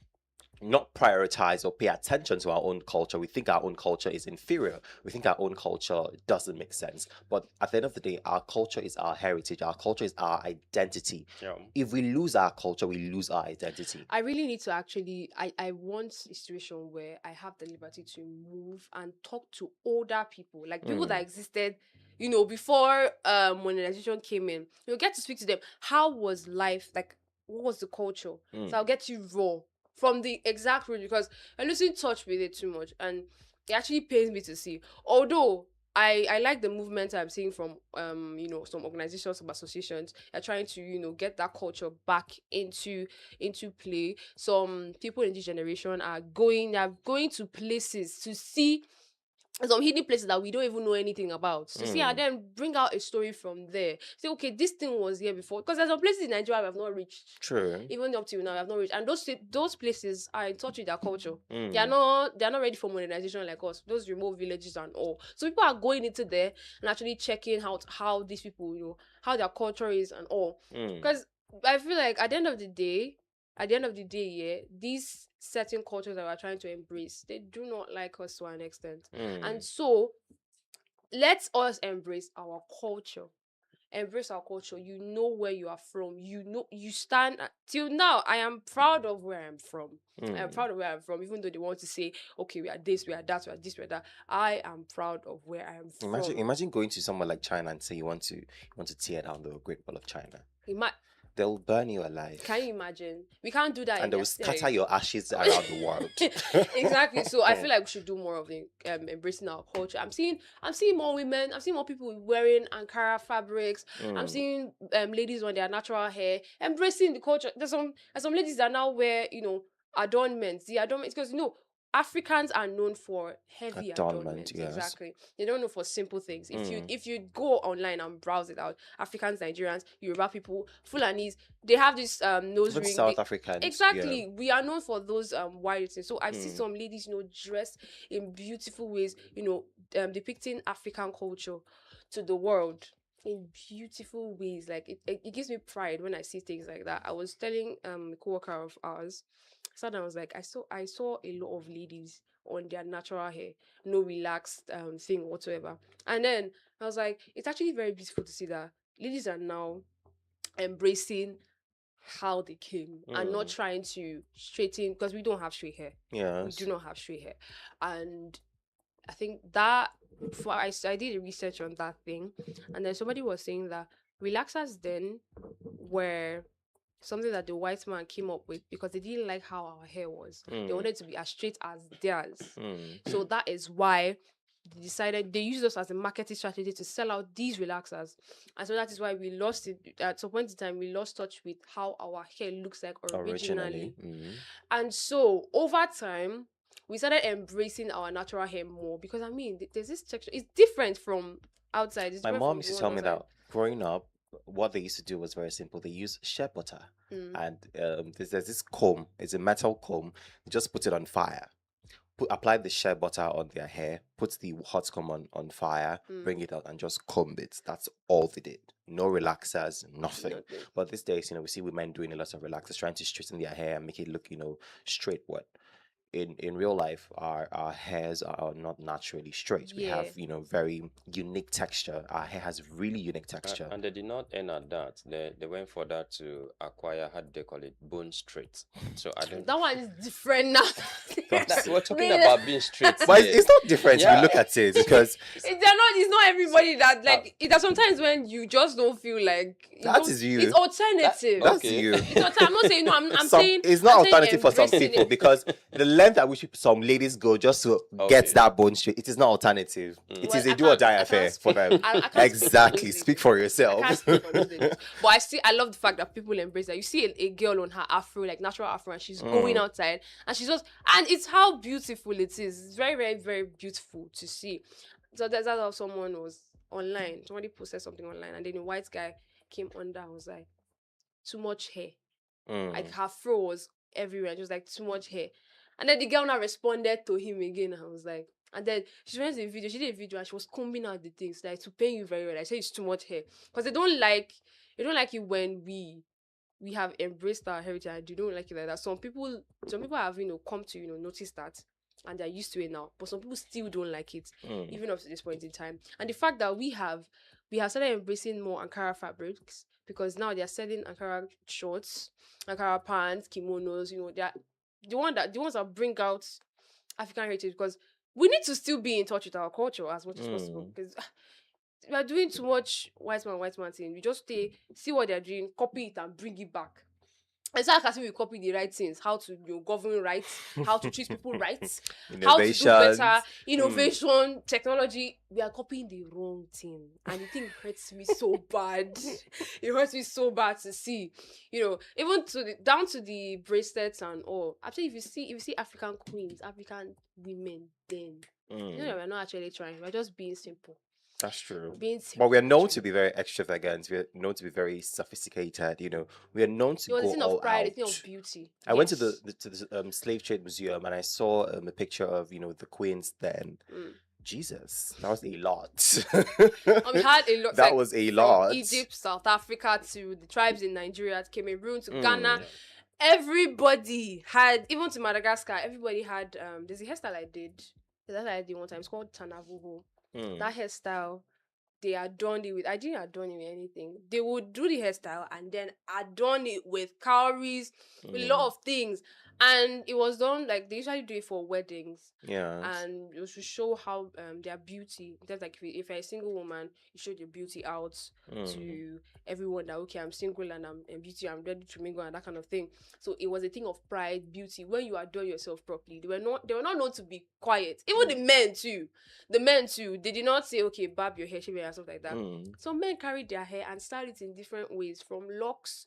not prioritize or pay attention to our own culture. We think our own culture is inferior. We think our own culture doesn't make sense. But at the end of the day, our culture is our heritage. Our culture is our identity. Yeah. If we lose our culture, we lose our identity. I really need to actually, I want a situation where I have the liberty to move and talk to older people, like people that existed, before monetization came in. Get to speak to them. How was life? Like, what was the culture? So I'll get you raw from the exact root, because I losing touch with it too much, and it actually pains me to see. Although I like the movement I'm seeing from some organizations, some associations are trying to get that culture back into play. Some people in this generation are going to places to see some hidden places that we don't even know anything about. So see, and then bring out a story from there. Say, okay, this thing was here before. Because there's some places in Nigeria we have not reached. True. Even up till now, we have not reached. And those places are in touch with their culture. They are not ready for modernization like us. Those remote villages and all. So people are going into there and actually checking out how these people, how their culture is and all. Because I feel like at the end of the day, yeah, these certain cultures that we're trying to embrace, they do not like us to an extent. And so let us embrace our culture. Embrace our culture. You know where you are from. You stand till now. I am proud of where I'm from. I am proud of where I'm from, even though they want to say, okay, we are this, we are that, we are this, we are that. I am proud of where I am from. Imagine going to somewhere like China and say you want to tear down the Great Wall of China. They'll burn you alive. Can you imagine? We can't do that. And they will scatter your ashes around the world. Exactly. So I feel like we should do more of the embracing our culture. I'm seeing more women. I'm seeing more people wearing Ankara fabrics. I'm seeing ladies on their natural hair embracing the culture. There's some ladies that now wear adornments. The adornments, because Africans are known for heavy Adornment, adornment. yes. Exactly. They don't know for simple things. If you go online and browse it out, Africans, Nigerians, Yoruba people, Fulanis, they have this nose Even ring. South Africans. Exactly. We are known for those wild things. So I've seen some ladies, dressed in beautiful ways, depicting African culture to the world in beautiful ways. Like it gives me pride when I see things like that. I was telling a coworker of ours, so I was like, I saw a lot of ladies on their natural hair, no relaxed thing whatsoever. And then I was like, it's actually very beautiful to see that ladies are now embracing how they came and not trying to straighten, because we don't have straight hair. Yes. We do not have straight hair. And I think that I did a research on that thing, and then somebody was saying that relaxers then were something that the white man came up with because they didn't like how our hair was. They wanted to be as straight as theirs. So that is why they decided they used us as a marketing strategy to sell out these relaxers. And so that is why we lost it. At some point in time, we lost touch with how our hair looks like originally. And so over time, we started embracing our natural hair more because there's this texture. It's different from outside. It's My different mom from used to going tell me outside. that growing up, what they used to do was very simple. They use shea butter, and there's this comb. It's a metal comb. You just put it on fire. Apply the shea butter on their hair. Put the hot comb on fire. Bring it out and just comb it. That's all they did. No relaxers, nothing. But these days, we see women doing a lot of relaxers, trying to straighten their hair and make it look, straight. What? In real life, our hairs are not naturally straight. We have very unique texture. Our hair has really unique texture. And they did not end at that. They went for that to acquire, how do they call it, bone straight. So I don't. That one is different now. We're talking about being straight. But it's not different if Yeah. you look at it, because It's not everybody that like. There's sometimes when you just don't feel like that is you. It's alternative. That's Okay. you. I'm not saying no. I'm Some, saying it's not I'm saying alternative for some embracing people it. because the length at which some ladies go just to get Okay. that bone straight, it is not alternative. It Well, is a I do or can't- die I affair can't for speak- them. I can't Exactly. speak Speak for for those ladies. I can't yourself. speak for those ladies. But I love the fact that people embrace that. You see a girl on her afro, like natural afro, and she's going outside, and and it's how beautiful it is. It's very, very, very beautiful to see. So that's how someone was online. Somebody posted something online, and then a white guy came under and was like, too much hair. Like her fro was everywhere. Just like too much hair. And then the girl now responded to him again. And I was like, and then she went to the video. She did a video and she was combing out the things like to pay you very well. I said it's too much hair because they don't like it when we have embraced our heritage. And they don't like it like that. Some people have come to notice that. And they're used to it now, but some people still don't like it, even up to this point in time. And the fact that we have started embracing more Ankara fabrics because now they're selling Ankara shorts, Ankara pants, kimonos. They're the ones that bring out African heritage because we need to still be in touch with our culture as much as possible because we are doing too much white man thing. We just see what they're doing, copy it and bring it back. It's like as if we copy the right things, how to govern rights, how to treat people rights, how to do better, innovation, technology. We are copying the wrong thing. And the thing hurts me so bad. It hurts me so bad to see. Even down to the bracelets and all. Actually, if you see African queens, African women, then we're not actually trying. We're just being simple. That's true. Being But we are known simple. to be very extravagant. We are known to be very sophisticated. We are known to It was a go thing all of pride, a out. thing of beauty. I went to Yes. the slave trade museum and I saw a picture of the queens then. Jesus, that was a lot. And we had a lot. That like, was a from lot. Egypt, South Africa, to the tribes in Nigeria, to Cameroon, to Ghana. Everybody had, even to Madagascar, everybody had. There's a hairstyle I did. That I did one time. It's called Tanavuho. That hairstyle, they adorned it with. I didn't adorn it with anything. They would do the hairstyle and then adorn it with cowries, with a lot of things. And it was done like they usually do it for weddings. Yeah. And it was to show how their beauty. That's like if you're a single woman, you show your beauty out to everyone that okay, I'm single and I'm beauty, I'm ready to mingle and that kind of thing. So it was a thing of pride, beauty. When you adore yourself properly, they were not known to be quiet. Even the men too, they did not say okay, barb your hair, shave your hair, and stuff like that. Some men carried their hair and styled it in different ways, from locks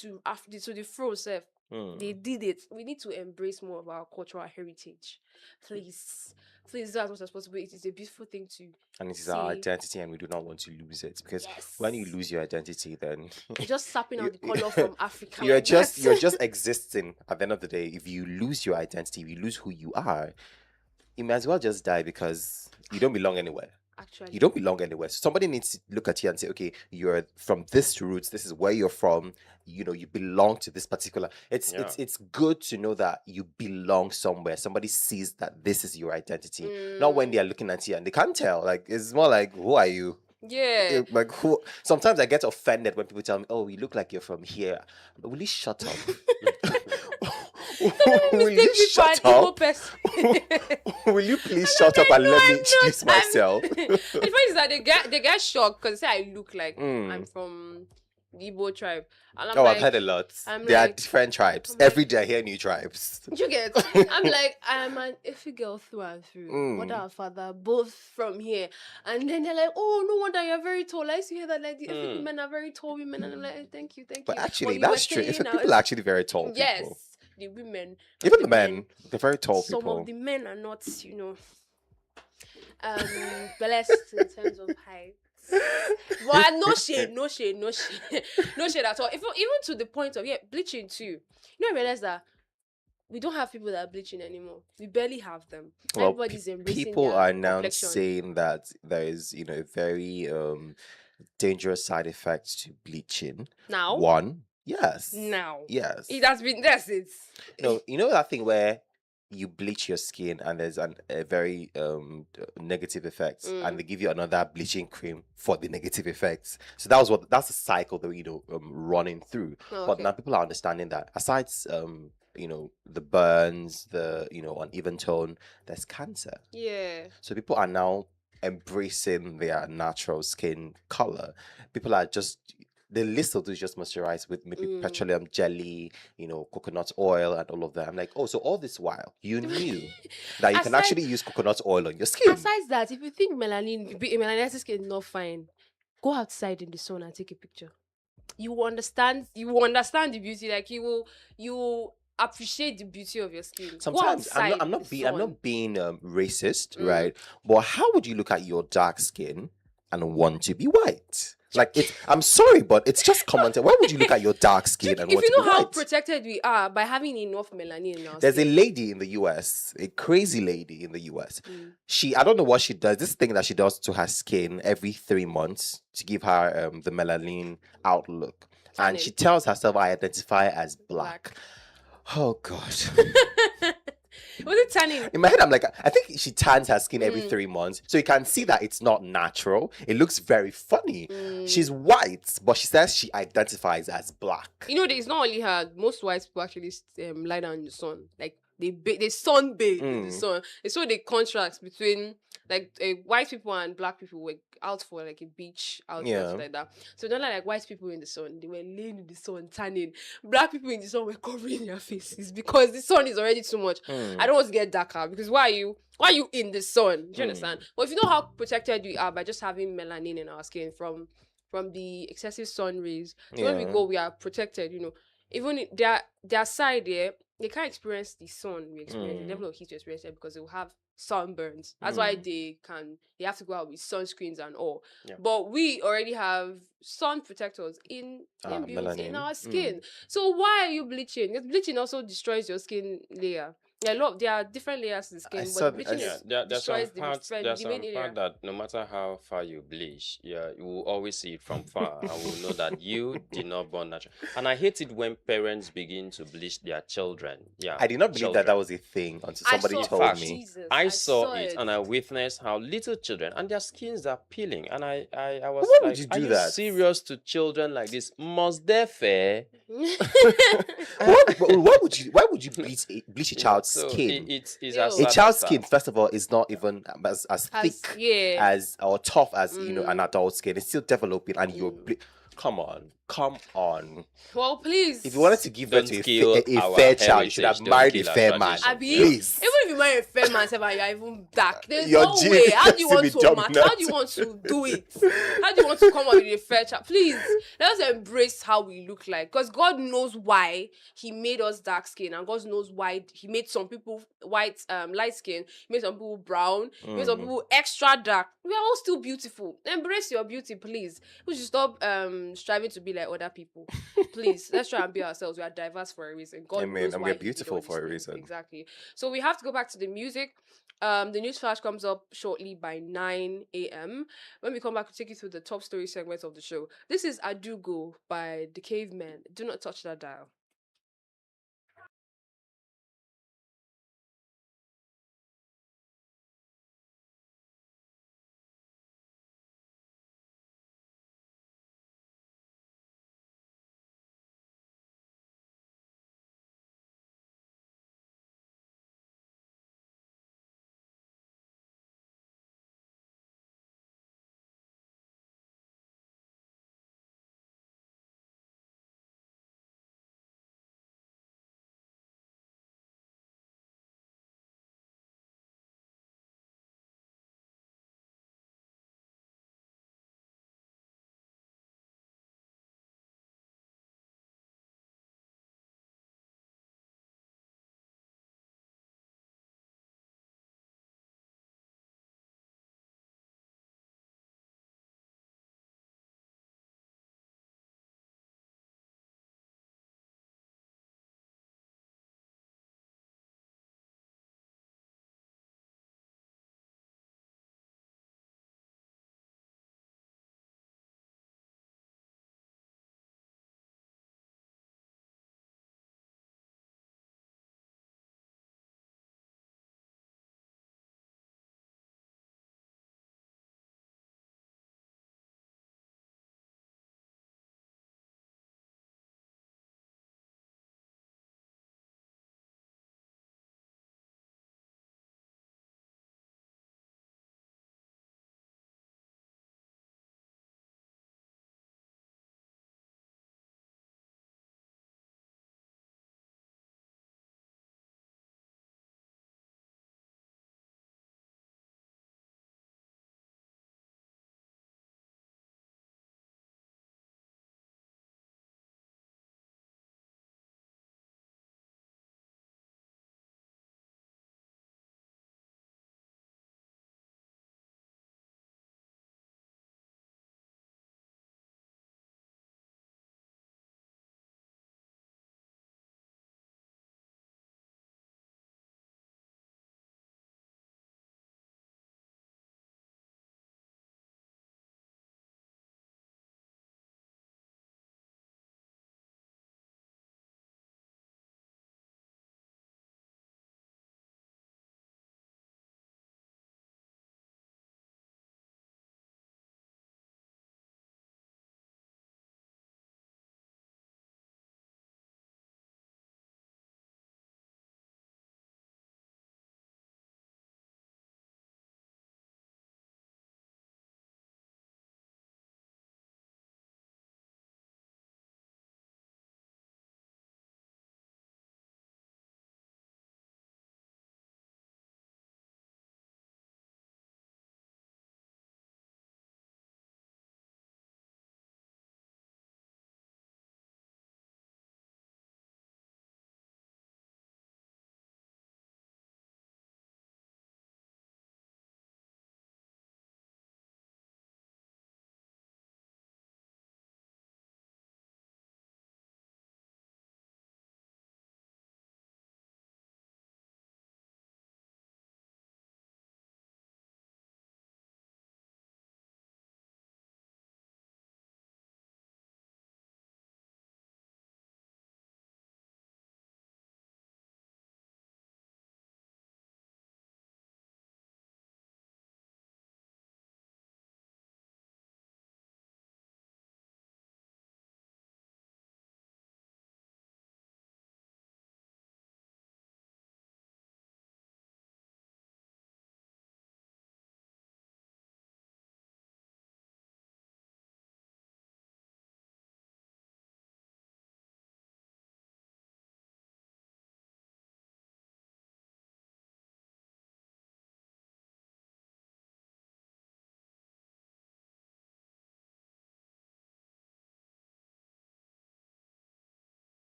to the fro self. They did it. We need to embrace more of our cultural heritage. Please. Please do as much as possible. It is a beautiful thing to And it is our see. identity, and we do not want to lose it, because Yes. when you lose your identity, then You're just sapping out the color from Africa. you're like just that. you're just existing. At the end of the day, if you lose your identity, if you lose who you are, you may as well just die, because you don't belong anywhere. Actually. You don't belong anywhere. So somebody needs to look at you and say, okay, you're from this roots. This is where you're from. You know, you belong to this particular. It's good to know that you belong somewhere. Somebody sees that this is your identity. Not when they are looking at you and they can't tell. Like, it's more like, who are you? Yeah. Like, who? Sometimes I get offended when people tell me, "Oh, you look like you're from here." But will you shut up? Will you Mistake me for an shut Igbo up? person. Will you please shut up and let me introduce myself? The funny is that they get shocked because they say I look like I'm from the Igbo tribe. And I'm Oh, like, I've heard a lot. I'm There are like- different tribes. I'm like- Every day I hear new tribes. you get? I'm like, I'm an Ife girl through and through. Mother and father, both from here. And then they're like, oh, no wonder you're very tall. I used to hear that like the Ife women are very tall women. And I'm like, thank you. But you. actually, you were that's true. saying If now people is- are actually very tall people. Yes, the women. Even the men, they're very tall Some people. of the men are not, blessed in terms of height. But no shade at all. Even to the point of bleaching too. I realize that we don't have people that are bleaching anymore. We barely have them. Well, Everybody's embracing people their are now complexion. saying that there is, a very dangerous side effect to bleaching. Now? One, yes. Now. Yes. That's it. You know that thing where you bleach your skin and there's a very negative effect, and they give you another bleaching cream for the negative effects. So that's the cycle that running through. Oh, But okay. now people are understanding that aside the burns, the uneven tone, there's cancer. Yeah. So people are now embracing their natural skin color. People are just, the list will do is just moisturize with maybe petroleum jelly, coconut oil and all of that. I'm like, oh, so all this while you knew that you can Aside- actually use coconut oil on your skin. Besides that, if you think melanitis skin is not fine, go outside in the sun and take a picture. You will understand the beauty. Like you will appreciate the beauty of your skin. Sometimes Go outside I'm in not the being sun. racist, right? But how would you look at your dark skin and want to be white? Like I'm sorry, but it's just common sense. Why would you look at your dark skin and If want you to know be how white? protected we are by having enough melanin in our There's a skin. lady in the US, a crazy lady in the US. I don't know what she does. This thing that she does to her skin every 3 months to give her the melanin outlook. And Tanning. she tells herself, I identify as black. Oh, God. Was it tanning? In my head, I'm like, I think she tans her skin every 3 months. So you can see that it's not natural. It looks very funny. She's white, but she says she identifies as black. It's not only her. Most white people actually lie down in the sun. Like they sunbathe in the sun. It's so the contrast between white people and black people were out for like a beach out Yeah. like that. So they're not like white people in the sun. They were laying in the sun, tanning. Black people in the sun were covering their faces because the sun is already too much. I don't want to get darker because why are you in the sun? Do you understand? But if you know how protected we are by just having melanin in our skin from the excessive sun rays, so when we Yeah. go, we are protected. Even their side there, they can't experience the sun we experience, the level of heat we experience there because they will have sunburns. That's why they have to go out with sunscreens and all. Yeah. But we already have sun protectors in melanin. our skin. So why are you bleaching? Because bleaching also destroys your skin layer. There are different layers to the skin, saw- but bleaching I- Yeah, is there's some destroys parts, the there's main some area. part that no matter how far you bleach, you will always see it from far and will know that you did not born natural. And I hate it when parents begin to bleach their children. Yeah, I did not believe that children. was a thing until I somebody saw- told Fact. me. Jesus, I saw it and I witnessed how little children and their skins are peeling. And I was Why would like, you are do you that? serious to children like this? Must they fair? Why would you bleach a child's So skin? it's Ew. as A sad child's as that. skin, first of all, is not even as thick yeah. as or tough as an adult skin. It's still developing, and Come on. Come on. Well, please. If you wanted to give birth Don't to kill a our fair child, you should have heritage, don't married a kill our fair man. tradition. Abi, Yeah. Please. even if you marry a fair man, say, you're even dark. There's Your no gene way. How do you has to want be to match? How dominant. do you want to do it? How do you want to come up with a fair child? Please, let us embrace how we look like. Because God knows why He made us dark skin, and God knows why He made some people white, light skin. He made some people brown. He made some people extra dark. We are all still beautiful. Embrace your beauty, please. We should stop striving to be like other people. Please, let's try and be ourselves. We are diverse for a reason. God Amen. knows And why we're He did beautiful all these for a things. reason. Exactly. So we have to go back to the music. The news flash comes up shortly by 9 a.m. When we come back, we'll take you through the top story segments of the show. This is Adugo by The Cavemen. Do not touch that dial.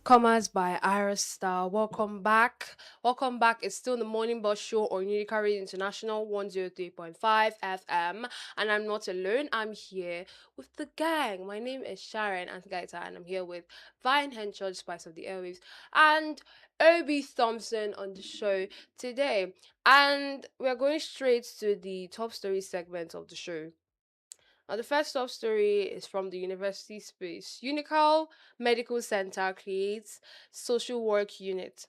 Commerce by Iris Star. Welcome back. Welcome back. It's still the Morning Bus Show on Unicari International 103.5 FM. And I'm not alone. I'm here with the gang. My name is Sharon Antigaita, and I'm here with Vine Henchard, Spice of the Airwaves, and Obi Thompson on the show today. And we're going straight to the top story segment of the show. Now, the first top story is from the university space. Unical Medical Center creates social work unit.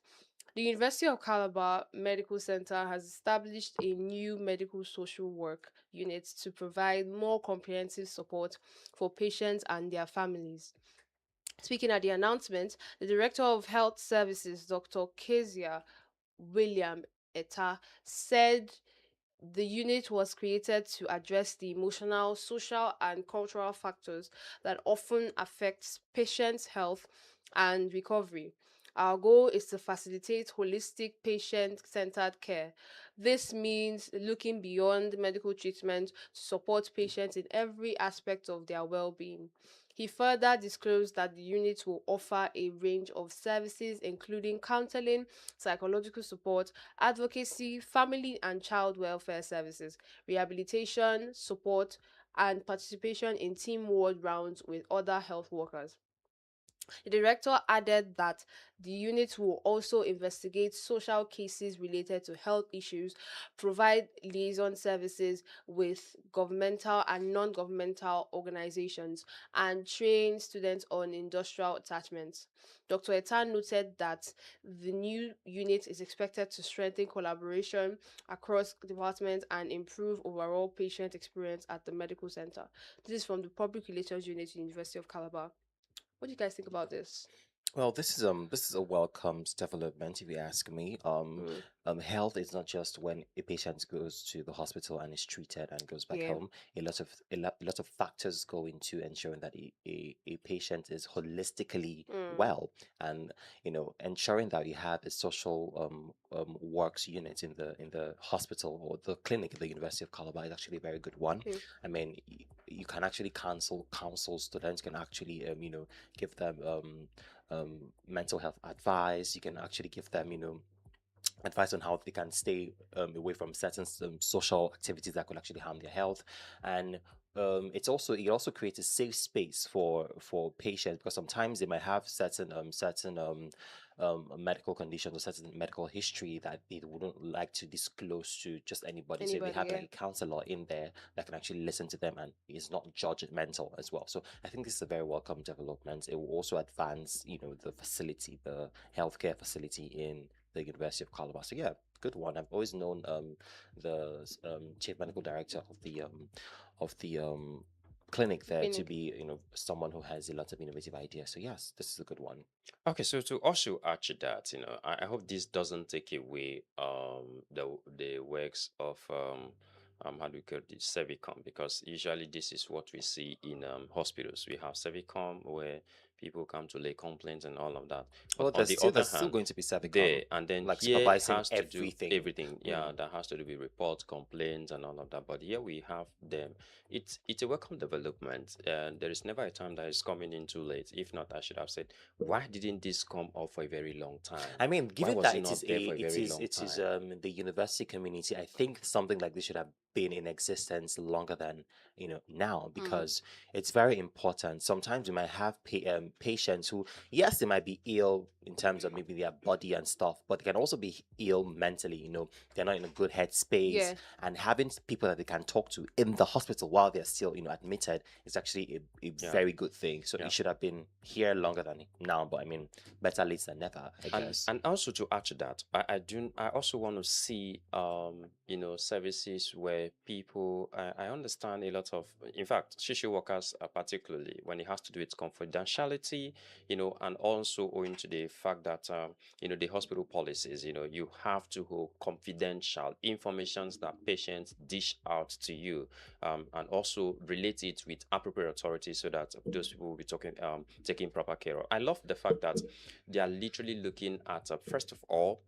The University of Calabar Medical Center has established a new medical social work unit to provide more comprehensive support for patients and their families. Speaking at the announcement, the Director of Health Services, Dr. Kezia William Eta, said the unit was created to address the emotional, social, and cultural factors that often affect patients' health and recovery. Our goal is to facilitate holistic, patient centered care. This means looking beyond medical treatment to support patients in every aspect of their well being. He further disclosed that the unit will offer a range of services, including counseling, psychological support, advocacy, family and child welfare services, rehabilitation, support, and participation in team ward rounds with other health workers. The director added that the unit will also investigate social cases related to health issues, provide liaison services with governmental and non governmental organizations, and train students on industrial attachments. Dr. Etan noted that the new unit is expected to strengthen collaboration across departments and improve overall patient experience at the medical center. This is from the Public Relations Unit, University of Calabar. What do you guys think about this? Well, this is a welcomed development, if you ask me. Mm. Health is not just when a patient goes to the hospital and is treated and goes back Yeah. home. A lot of factors go into ensuring that a patient is holistically well, and ensuring that you have a social works unit in the hospital or the clinic at the University of Calabar is actually a very good one. Okay. I mean, you can actually counsel students, can actually give them mental health advice. You can actually give them, advice on how they can stay away from certain social activities that could actually harm their health. And it also creates a safe space for patients, because sometimes they might have certain medical conditions or certain medical history that they wouldn't like to disclose to just anybody. So if they Anybody, have yeah. like a counselor in there that can actually listen to them and is not judgmental as well. So I think this is a very welcome development. It will also advance, the facility, the healthcare facility in the University of Calabar. So yeah, good one. I've always known the chief medical director of the clinic there to Clinic. be, someone who has a lot of innovative ideas. So yes, this is a good one. Okay, so to also add to that, I hope this doesn't take away the works of how do we call it, Servicom, because usually this is what we see in hospitals. We have Servicom where people come to lay complaints and all of that. Well, But on the other there's still hand, going to be Servicom, there and then like here supervising has to do everything. everything, yeah, that has to do with reports, complaints, and all of that. But here we have them. It's a welcome development, and there is never a time that is coming in too late. If not, I should have said, why didn't this come up for a very long time? I mean, Why given was that it it not is there for a very long it is time? the university community, I think something like this should have been in existence longer than now, because it's very important. Sometimes you might have patients who, yes, they might be ill in terms of maybe their body and stuff, but they can also be ill mentally. They're not in a good headspace, Yeah. and having people that they can talk to in the hospital while they're still admitted is actually a Yeah. very good thing. So Yeah. it should have been here longer than now. But I mean, better late than never, I And guess. and also to add to that, I also want to see services where people, I understand a lot of, in fact, social workers particularly when it has to do with confidentiality, and also owing to the fact that the hospital policies, you have to hold confidential informations that patients dish out to you, and also relate it with appropriate authorities so that those people will be taking proper care of. I love the fact that they are literally looking at, first of all,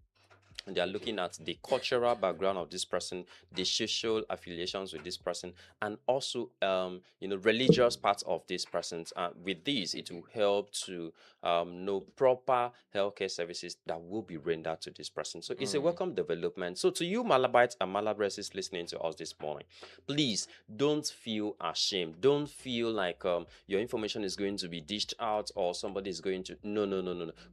and they are looking at the cultural background of this person, the social affiliations with this person, and also religious parts of this person. With this, it will help to know proper healthcare services that will be rendered to this person. So it's a welcome development. So to you Malabites and Malabrites listening to us this morning, please don't feel ashamed. Don't feel like your information is going to be dished out or somebody is going to no.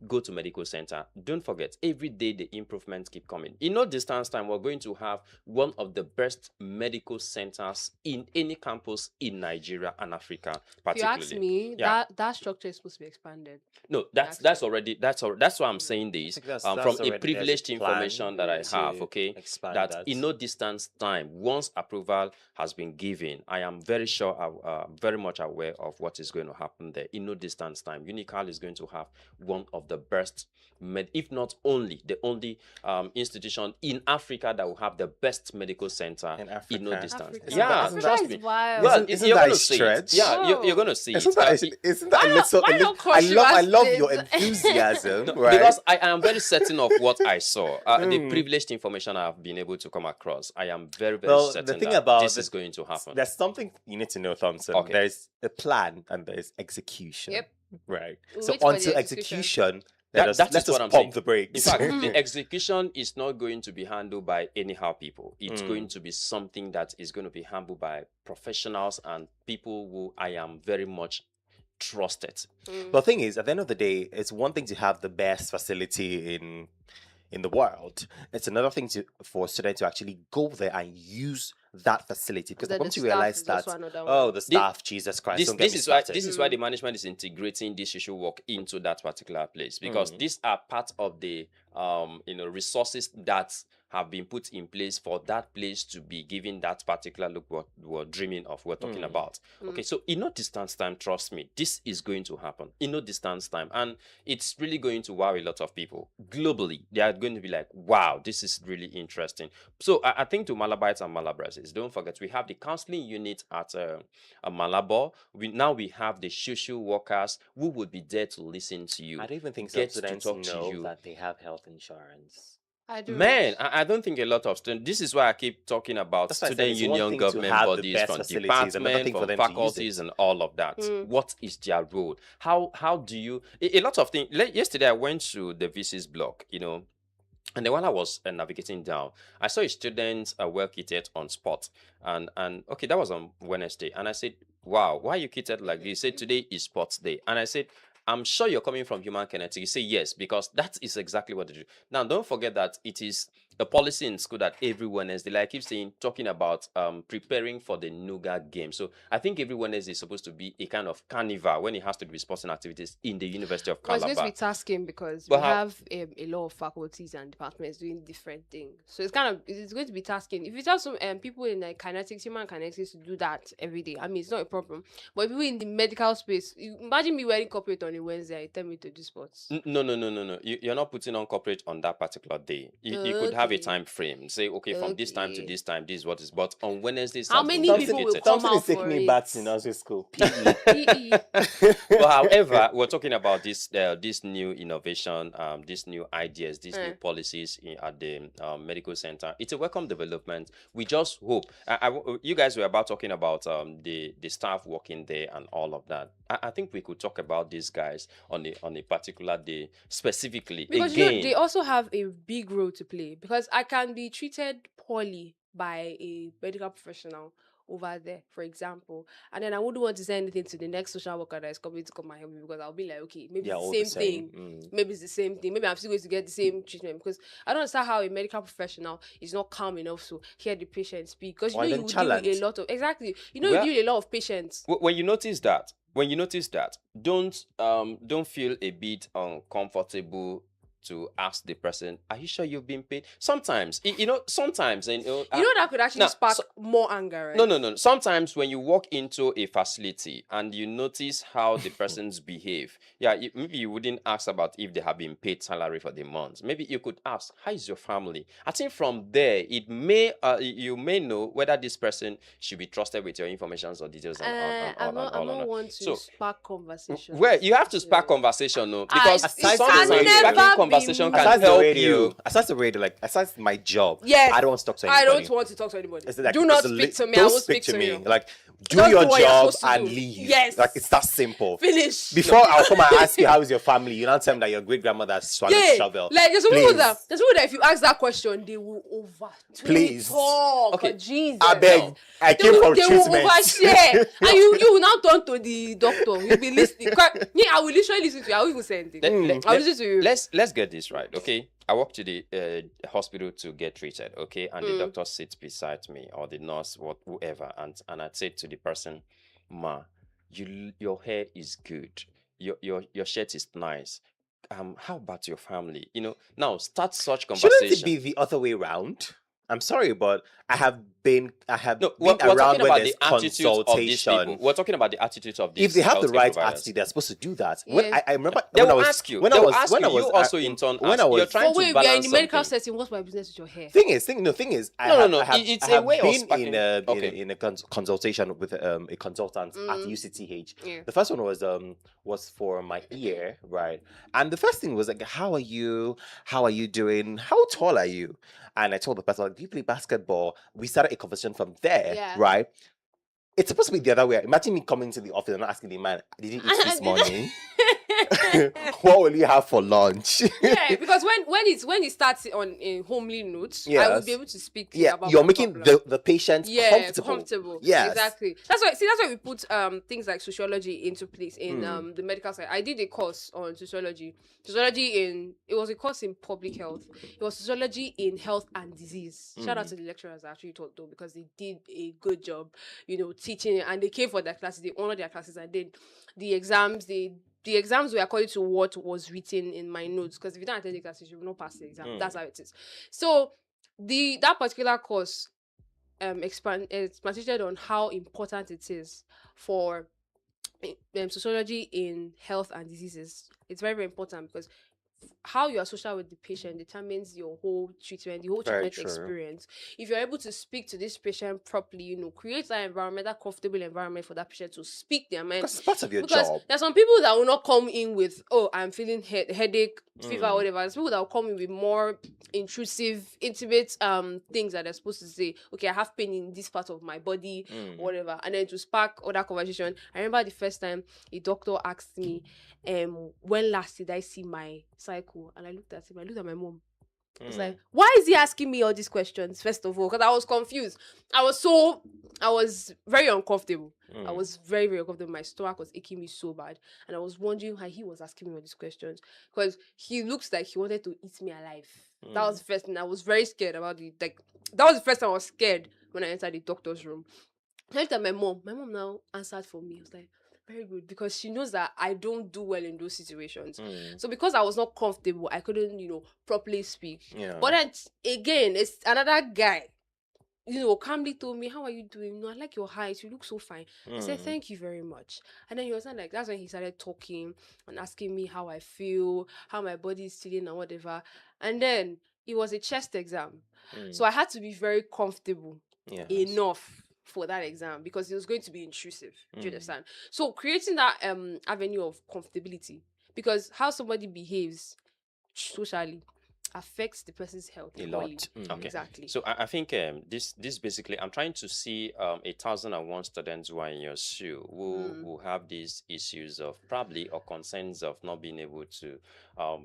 Go to medical center. Don't forget, every day the improvements keep coming. In no distance time, we're going to have one of the best medical centers in any campus in Nigeria and Africa, If you particularly. ask me, Yeah. that structure is supposed to be expanded. No, that's already that's why I'm saying this think that's from a already- there's a privileged plan information that I to have. Okay, expand that that. in no distance time, once approval has been given, I am very sure, very much aware of what is going to happen there. In no distance time, Unical is going to have one of the best, if not only the only institution in Africa that will have the best medical center In in no Africa? distance. Africa. Yeah, Africa trust is me. wild. Well, Isn't you're that going a to see it. stretch? Yeah, you're Oh. going to see it. Isn't that a little? why not I crush you love as your this? enthusiasm, right? Because I am very certain of what I saw. The privileged information I've been able to come across, I am very, very Well, the certain thing that about this the- is going to happen. There's something you need to know, Thompson. Okay. There's a plan and there's execution. Yep. Right. We'll So wait for the until execution. execution, let's That is just what I'm pump saying. the brakes. In fact, the execution is not going to be handled by anyhow people. It's going to be something that is going to be handled by professionals and people who I am very much trusted. The thing is, at the end of the day, it's one thing to have the best facility in the world. It's another thing for students to actually go there and use that facility because Then they're going the to staff realize is that also another oh, one. the staff, Jesus Christ, This, don't get this me is why started. this is why the management is integrating this social work into that particular place because these are part of the resources that have been put in place for that place to be given that particular look what we're dreaming of, we're talking about. Okay, so in no distance time, trust me, this is going to happen in no distance time, and it's really going to wow a lot of people globally. They are going to be like, wow, this is really interesting. So I think to Malabites and Malabrases, don't forget we have the counseling unit at Malabo. We have the social workers who would be there to listen to you. I don't even think some get to students talk to know you. that they have health insurance. I do. Man, I don't think a lot of students. This is why I keep talking about That's why I said student it's one union thing to government have the bodies best from facilities, another department, thing for from them to use faculties, it. and all of that. What is their role? How do you? A lot of things. Yesterday, I went to the VC's blog. And then while I was navigating down, I saw a student well kitted on spot, and okay, that was on Wednesday, and I said, "Wow, why are you kitted like this?" He said, "Today is sports day," and I said, "I'm sure you're coming from human kinetics." He said, "Yes, because that is exactly what they do." Now, don't forget that it is a policy in school that every Wednesday, like I keep saying, talking about preparing for the Nougat game. So I think every Wednesday is supposed to be a kind of carnival when it has to do with sporting activities in the University of Well, it's Calabar. going to be tasking because But we how- have a lot of faculties and departments doing different things. So it's going to be tasking. If you tell some people in like kinetics, human kinetics to do that every day, I mean, it's not a problem. But people in the medical space, imagine me wearing corporate on a Wednesday, you tell me to do sports. No. You're not putting on corporate on that particular day. You could have a Okay. time frame. Say, okay, from this time to Okay. this time, this is what is. But on Wednesdays, How many people will come Thompson out is taking for me it? back to nursery school. PE. PE. But however, we're talking about this new innovation, these new ideas, these new policies at the medical center. It's a welcome development. We just hope. You guys were about talking about the staff working there and all of that. I think we could talk about these guys on a particular day specifically. Because Again, they also have a big role to play. Because I can be treated poorly by a medical professional over there, for example, and then I wouldn't want to say anything to the next social worker that is coming to come and help me because I'll be like, okay, maybe Yeah, it's all the the same same. thing. Maybe it's the same thing. Maybe I'm still going to get the same treatment because I don't understand how a medical professional is not calm enough to hear the patient speak. Because you Or know even you would deal with a challenge. lot of you Well- deal with a lot of patients. when you notice that, don't feel a bit uncomfortable to ask the person, "Are you sure you've been paid?" Sometimes, sometimes, and That could actually now, spark more anger, right? No. Sometimes when you walk into a facility and you notice how the persons behave, maybe you wouldn't ask about if they have been paid salary for the month. Maybe you could ask, "How is your family?" I think from there, you may know whether this person should be trusted with your information or details and I all don't that. want to So, spark conversation. well, you have to spark conversation, no, because it aside can from never sparking be conversation can Aside the help radio, you. like aside my job, Yes. I don't want to talk to anybody. I don't want to talk to anybody. It's like, Do not it's speak to me. I Don't won't speak to me. you. Like, do Just your do what you're job supposed to and do. leave. Yes. Like, it's that simple. Finish. Before I'll come and ask you how is your family, you not tell me that your great grandmother swallowed shovel. Like there's people that if you ask that question, they will Please. talk. Okay. Jesus. I beg. I came from They will treatment. overshare. And you will now turn to the doctor. You'll be listening. Me, I will literally listen to you. I will even say anything. I'll listen to you. Let's get this right, okay? I walk to the hospital to get treated, okay? And the doctor sits beside me, or the nurse, whoever, and I'd say to the person, "Ma, your hair is good. Your shirt is nice. How about your family? Now start such conversation." Shouldn't it be the other way around? I'm sorry, but I have been No, been we're around talking when about there's the attitude of these people. consultation. We're talking about the attitude of these. If they have the healthcare right providers. attitude, they're supposed to do that. Yes. When I remember They when I will was ask you. when They I will was ask when I you. was You also in turn when ask. I was You're trying But wait, to we are in balance the medical something. setting. What's my business with your hair? thing is, No, I have, it's I a have way of been sparking- in a okay. in a consultation with a consultant at UCTH. Yeah. The first one was for my ear, right? And the first thing was like, how are you? How are you doing? How tall are you? And I told the person, like, do you play basketball? We started a conversation from there, Yeah. right? It's supposed to be the other way. Imagine me coming to the office and asking the man, did you eat this morning? What will you have for lunch? Yeah, because when it starts on in homely notes, I Yes. will be able to speak to you Yeah, about you're my making problem. the patient comfortable. Yes. Exactly. That's why we put things like sociology into place in the medical side. I did a course on sociology. It was a course in public health. It was sociology in health and disease. Shout out to the lecturers that actually taught though, because they did a good job, teaching, and they came for their classes, they honored their classes, and did the exams. The exams were according to what was written in my notes, because if you don't attend the classes, you will not pass the exam. That's how it is. So that particular course expanded on how important it is for sociology in health and diseases. It's very, very important, because how you are social with the patient determines your whole treatment, the whole Very treatment true. experience. If you're able to speak to this patient properly, create that environment, that comfortable environment for that patient to speak their mind. Because it's part of your Because job. there's some people that will not come in with, oh, I'm feeling headache, fever, whatever. There's people that will come in with more intrusive, intimate things that they're supposed to say. Okay, I have pain in this part of my body, whatever. And then to spark other conversation. I remember the first time a doctor asked me, when last did I see my cycle? And I looked at him, I looked at my mom. I was like, why is he asking me all these questions, first of all? Because I was confused. I was very uncomfortable. I was very, very uncomfortable. My stomach was aching me so bad. And I was wondering how he was asking me all these questions. Because he looks like he wanted to eat me alive. That was the first thing. I was very scared about it. Like, that was the first time I was scared when I entered the doctor's room. I looked at my mom. My mom now answered for me. I was like, very good, because she knows that I don't do well in those situations. So because I was not comfortable, I couldn't, properly speak. Yeah. But then again, it's another guy, calmly told me, how are you doing? I like your height. You look so fine. I said, thank you very much. And then he was like, that's when he started talking and asking me how I feel, how my body is feeling and whatever. And then it was a chest exam. So I had to be very comfortable enough for that exam, because it was going to be intrusive. Do you understand? So creating that avenue of comfortability, because how somebody behaves socially affects the person's health A equally. lot. Okay. Exactly. So I think this basically, I'm trying to see 1,001 students who are in your shoe who have these issues of probably, or concerns of not being able to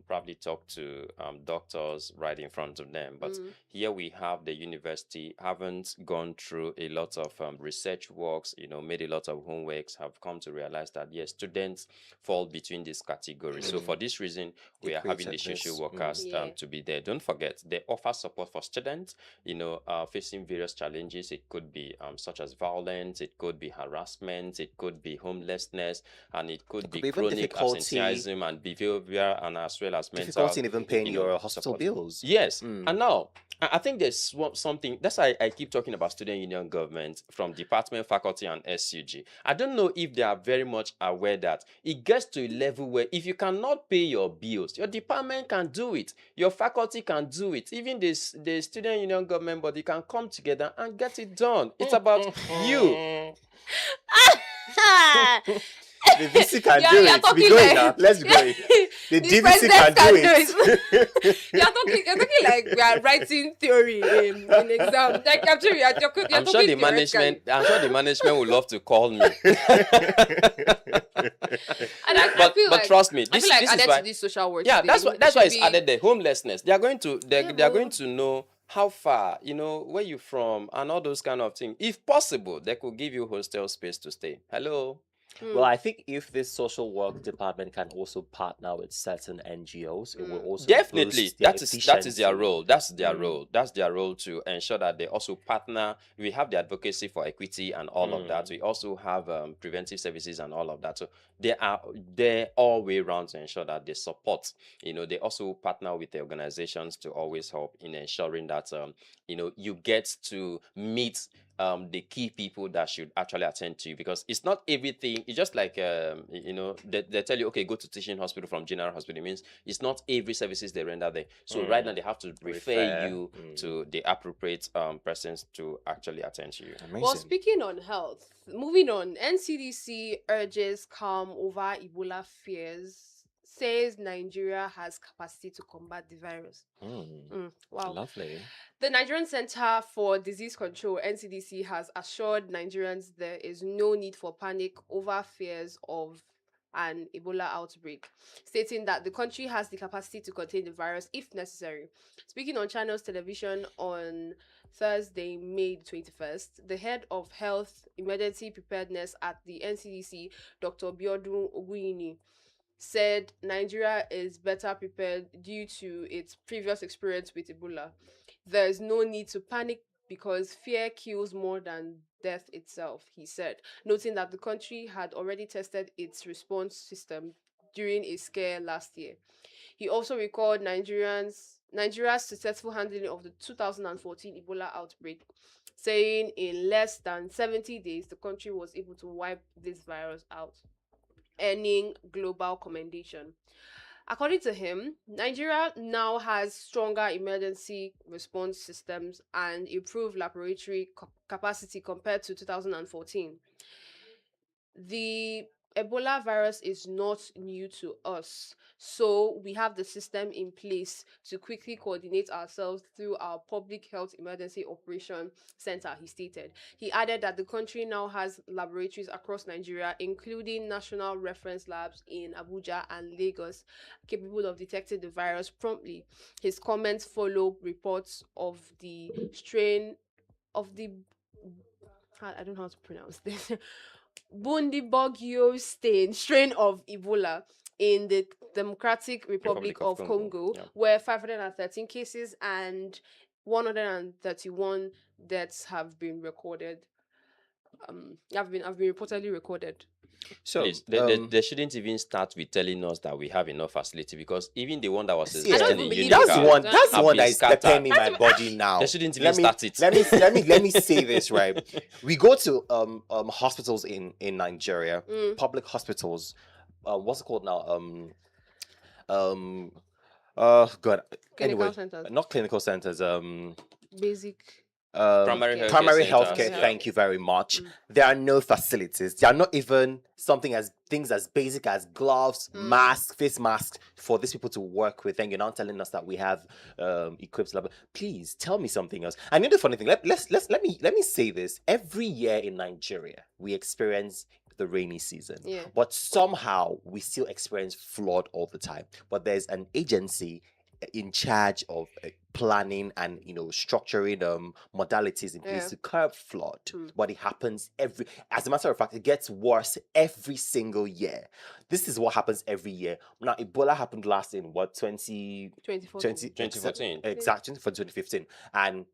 probably talk to doctors right in front of them. But here we have the university haven't gone through a lot of research works, made a lot of homeworks, have come to realize that yes, students fall between these categories. So for this reason, we are having the created social this. workers to be there. Don't forget, they offer support for students, facing various challenges. It could be such as violence, it could be harassment, it could be homelessness, and it could be be even chronic difficulty- absenteeism and behavior, and as well as mental Difficulty in even paying your hospital support. bills. Yes. And now I think there's something that's why I keep talking about student union government from department, faculty, and SUG. I don't know if they are very much aware that it gets to a level where if you cannot pay your bills, your department can do it, your faculty can do it, even the student union government body can come together and get it done. It's about you. The VC can Yeah, do you're it. talking Be going like- now. Let's be going. The DVC president can do it. it. You're talking like we are writing theory in exam. Like actually, you're talking. I'm sure the management. I'm sure the management would love to call me. And I feel but like, trust me, I this feel like this is added why. to this social work. Yeah, today, that's why should it's be- added there. Homelessness. They are going to they Yeah, are going but- to know how far, where you from and all those kind of things. If possible, they could give you hostel space to stay. Hello. Well, I think if this social work department can also partner with certain NGOs, it will also Definitely, boost their that is their efficiency. role. That's their role. That's their role to ensure that they also partner. We have the advocacy for equity and all of that. We also have preventive services and all of that. So they are there all way around to ensure that they support. They also partner with the organizations to always help in ensuring that you get to meet the key people that should actually attend to you, because it's not everything. It's just like they tell you, okay, go to teaching hospital from general hospital. It means it's not every services they render there. So right now they have to refer you to the appropriate persons to actually attend to you. Amazing. Well, speaking on health, moving on, NCDC urges calm over Ebola fears. Says Nigeria has capacity to combat the virus. Wow. Lovely. The Nigerian Center for Disease Control, NCDC, has assured Nigerians there is no need for panic over fears of an Ebola outbreak, stating that the country has the capacity to contain the virus if necessary. Speaking on Channels Television on Thursday, May 21st, the head of health emergency preparedness at the NCDC, Dr. Biodun Oguyini, said Nigeria is better prepared due to its previous experience with Ebola. There is no need to panic because fear kills more than death itself, he said, noting that the country had already tested its response system during a scare last year. He also recalled Nigeria's successful handling of the 2014 Ebola outbreak, saying in less than 70 days the country was able to wipe this virus out, earning global commendation. According to him, Nigeria now has stronger emergency response systems and improved laboratory capacity compared to 2014. The Ebola virus is not new to us, so we have the system in place to quickly coordinate ourselves through our Public Health Emergency Operation Center, he stated. He added that the country now has laboratories across Nigeria, including national reference labs in Abuja and Lagos, capable of detecting the virus promptly. His comments follow reports of the strain of the I don't know how to pronounce this. Bundibugyo strain of Ebola in the Democratic Republic of Congo, Yeah. where 513 cases and 131 deaths have been recorded. Have been reportedly recorded. So Please, they shouldn't even start with telling us that we have enough facility, because even the one that was See, existing even in believe that's Unica the Unica one. That's the have one been that is scattered. peppermint in my body now. They shouldn't even start it. Let me say this right. We go to hospitals in Nigeria, public hospitals. What's it called now? God. Clinical Anyway, centers. not clinical centers. Basic. Primary healthcare. Primary centers, healthcare. yeah. Thank you very much. There are no facilities. There are not even things as basic as gloves, masks, face masks for these people to work with. And you're not telling us that we have equipped lab. Please tell me something else. And the funny thing, let me say this. Every year in Nigeria, we experience the rainy season, but somehow we still experience flood all the time. But there's an agency in charge of planning and structuring modalities in place to curb flood. But it happens as a matter of fact, it gets worse every single year. This is what happens every year. Now Ebola happened last in what 2014. 2014. Exactly, for 2015. And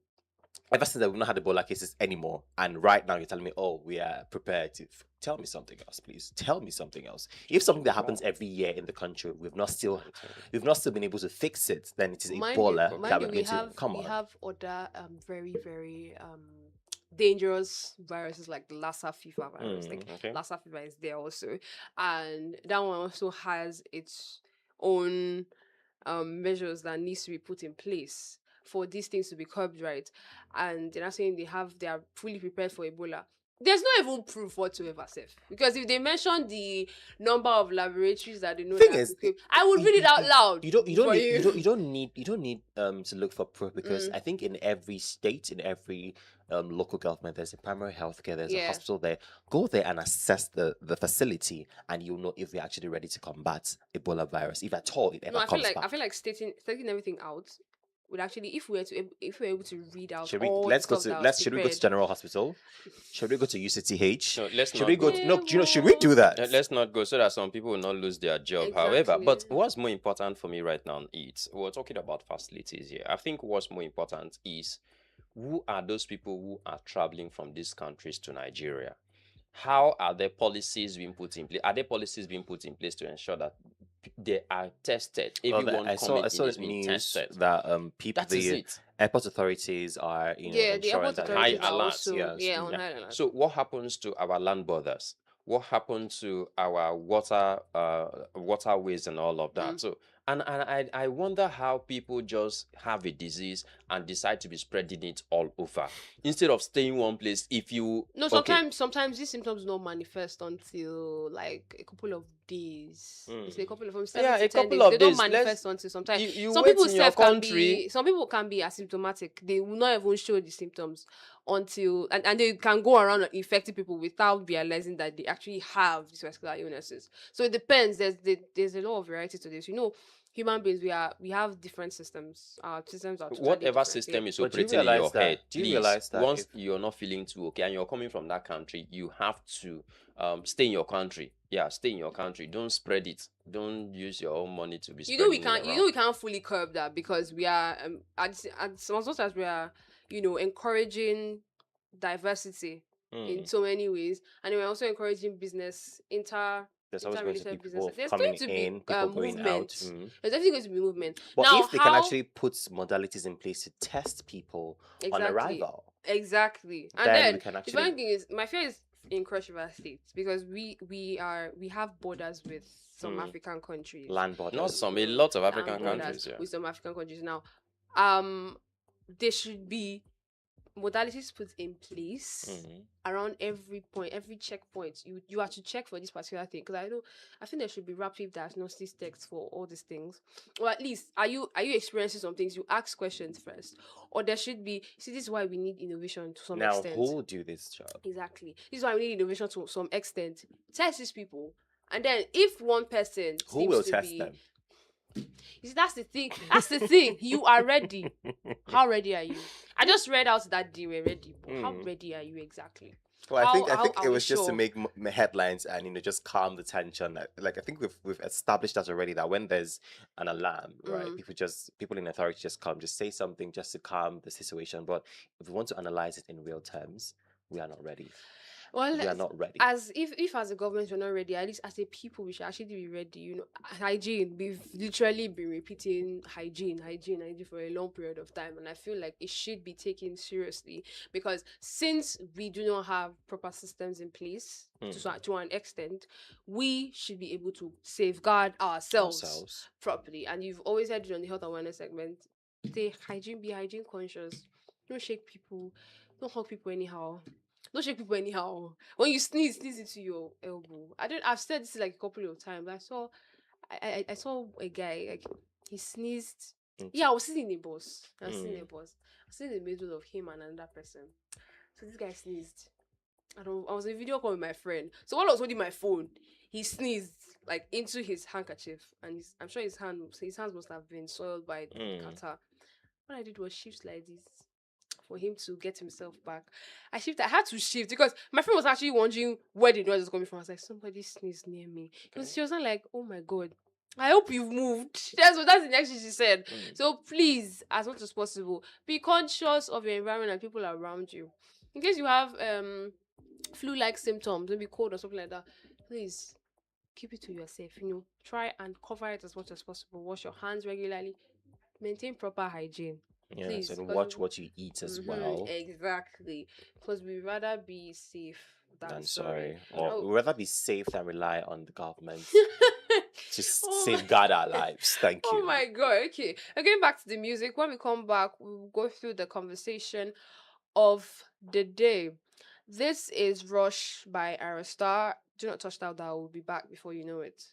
ever since then, we've not had Ebola cases anymore. And right now, you're telling me, oh, we are prepared to. Tell me something else, please. Tell me something else. If something that happens every year in the country, we've not still been able to fix it, then it is Ebola that we're going to come on. We have other very, very dangerous viruses like the Lassa fever virus. Lassa fever is there also. And that one also has its own measures that needs to be put in place for these things to be curbed, right? And they're not saying they are fully prepared for Ebola. there's not even proof whatsoever, safe. Because if they mention the number of laboratories that they know Thing that is, equip, I would read it out loud. You don't for need you. you don't need to look for proof, because I think in every state, in every local government, there's a primary health care, there's a Yeah. hospital there. Go there and assess the facility, and you'll know if we're actually ready to combat Ebola virus, if at all it ever No, I feel comes like back. stating everything out would actually, if we were able to read out Should we all let's the go stuff to that was let's should we go to prepared. General Hospital? Should we go to UCTH? No, let's Should not we go go. to, no, should we do that? Let's not go so that some people will not lose their job. However, but Exactly. what's more important for me right now is we're talking about facilities here. I think what's more important is who are those people who are traveling from these countries to Nigeria? How are the policies being put in place? Are there policies being put in place to ensure that they are tested? Well, Everyone I coming saw in is the being news tested. that people That is the it. airport authorities are Yeah, the ensuring airport that authorities high are alert, also yes, on Yeah. high alert. So what happens to our land borders? What happened to our waterways and all of that? So and I wonder how people just have a disease and decide to be spreading it all over instead of staying one place. If you No, okay, sometimes these symptoms don't manifest until like a couple of days. It's a couple of from 7 Yeah, to a 10 couple days. of They don't days. manifest until sometimes. you Some wait people in your self can country. be some people can be asymptomatic. They will not even show the symptoms until and they can go around infecting people without realizing that they actually have these particular illnesses. So it depends. There's a lot of variety to this. Human beings, we have different systems. Our systems are totally Whatever different. system is But do you operating in realize your that- head, do you please, realize that once if- you're not feeling too okay and you're coming from that country, you have to stay in your country. Yeah, stay in your country. Don't spread it. Don't use your own money to be You know we spreading it can't. around. We can't fully curb that because we are as much as we are, encouraging diversity in so many ways, and we're also encouraging business There's always going to be interrelated people business. There's coming going to be in, people going out. movement. There's definitely going to be movement. But now, if they can actually put modalities in place to test people on arrival, exactly, and then then we can the actually- funny thing is, my fear is in Cross River State because we have borders with some African countries. land borders. Not some, a lot of Land African borders countries. Yeah. with some African countries now. There should be modalities put in place around every point, every checkpoint. You have to check for this particular thing because I think there should be rapid diagnosis tests for all these things, or at least are you experiencing some things? You ask questions first, or there should be. See, this is why we need innovation to some Now, extent. who will do this job? Exactly. This is why we need innovation to some extent. Test these people, and then if one person Who seems will to test be, them? you see, that's the thing. That's the thing. You are ready. How ready are you? I just read out that they were ready, but how ready are you exactly? Well, I think How it are was we just to sure? make headlines and just calm the tension. Like I think we've established that already, that when there's an alarm, right, people in authority just come, just say something just to calm the situation. But if we want to analyze it in real terms, we are not ready. Well, We are not ready. as if as a government we're not ready, at least as a people we should actually be ready. Hygiene. We've literally been repeating hygiene for a long period of time, and I feel like it should be taken seriously because since we do not have proper systems in place to an extent, we should be able to safeguard ourselves properly. And you've always heard it on the health awareness segment. Be hygiene conscious. Don't shake people. Don't hug people anyhow. Don't shake people anyhow. When you sneeze into your elbow. I've said this like a couple of times. I saw a guy, like he sneezed. Yeah, I was sitting in a bus. I was sitting in the middle of him and another person. So this guy sneezed. I was in a video call with my friend. So while I was holding my phone, he sneezed like into his handkerchief, and I'm sure his hands must have been soiled by the kata. What I did was shift like this for him to get himself back. I had to shift because my friend was actually wondering where the noise was coming from. I was like, somebody sneezed near me. She was not like, oh my god, I hope you've moved. That's the next thing she said. So please, as much as possible, be conscious of your environment and people around you. In case you have flu-like symptoms, maybe cold or something like that, please keep it to yourself. Try and cover it as much as possible. Wash your hands regularly. Maintain proper hygiene. Yes, Please, and because watch what you eat as well. Exactly. Because we'd rather be safe than sorry. Or we'd rather be safe than rely on the government to Oh safeguard our lives. Thank you. Oh my god, okay. Again, back to the music. When we come back, we'll go through the conversation of the day. This is Rush by Aerostar. Do not touch that. That will be back before you know it.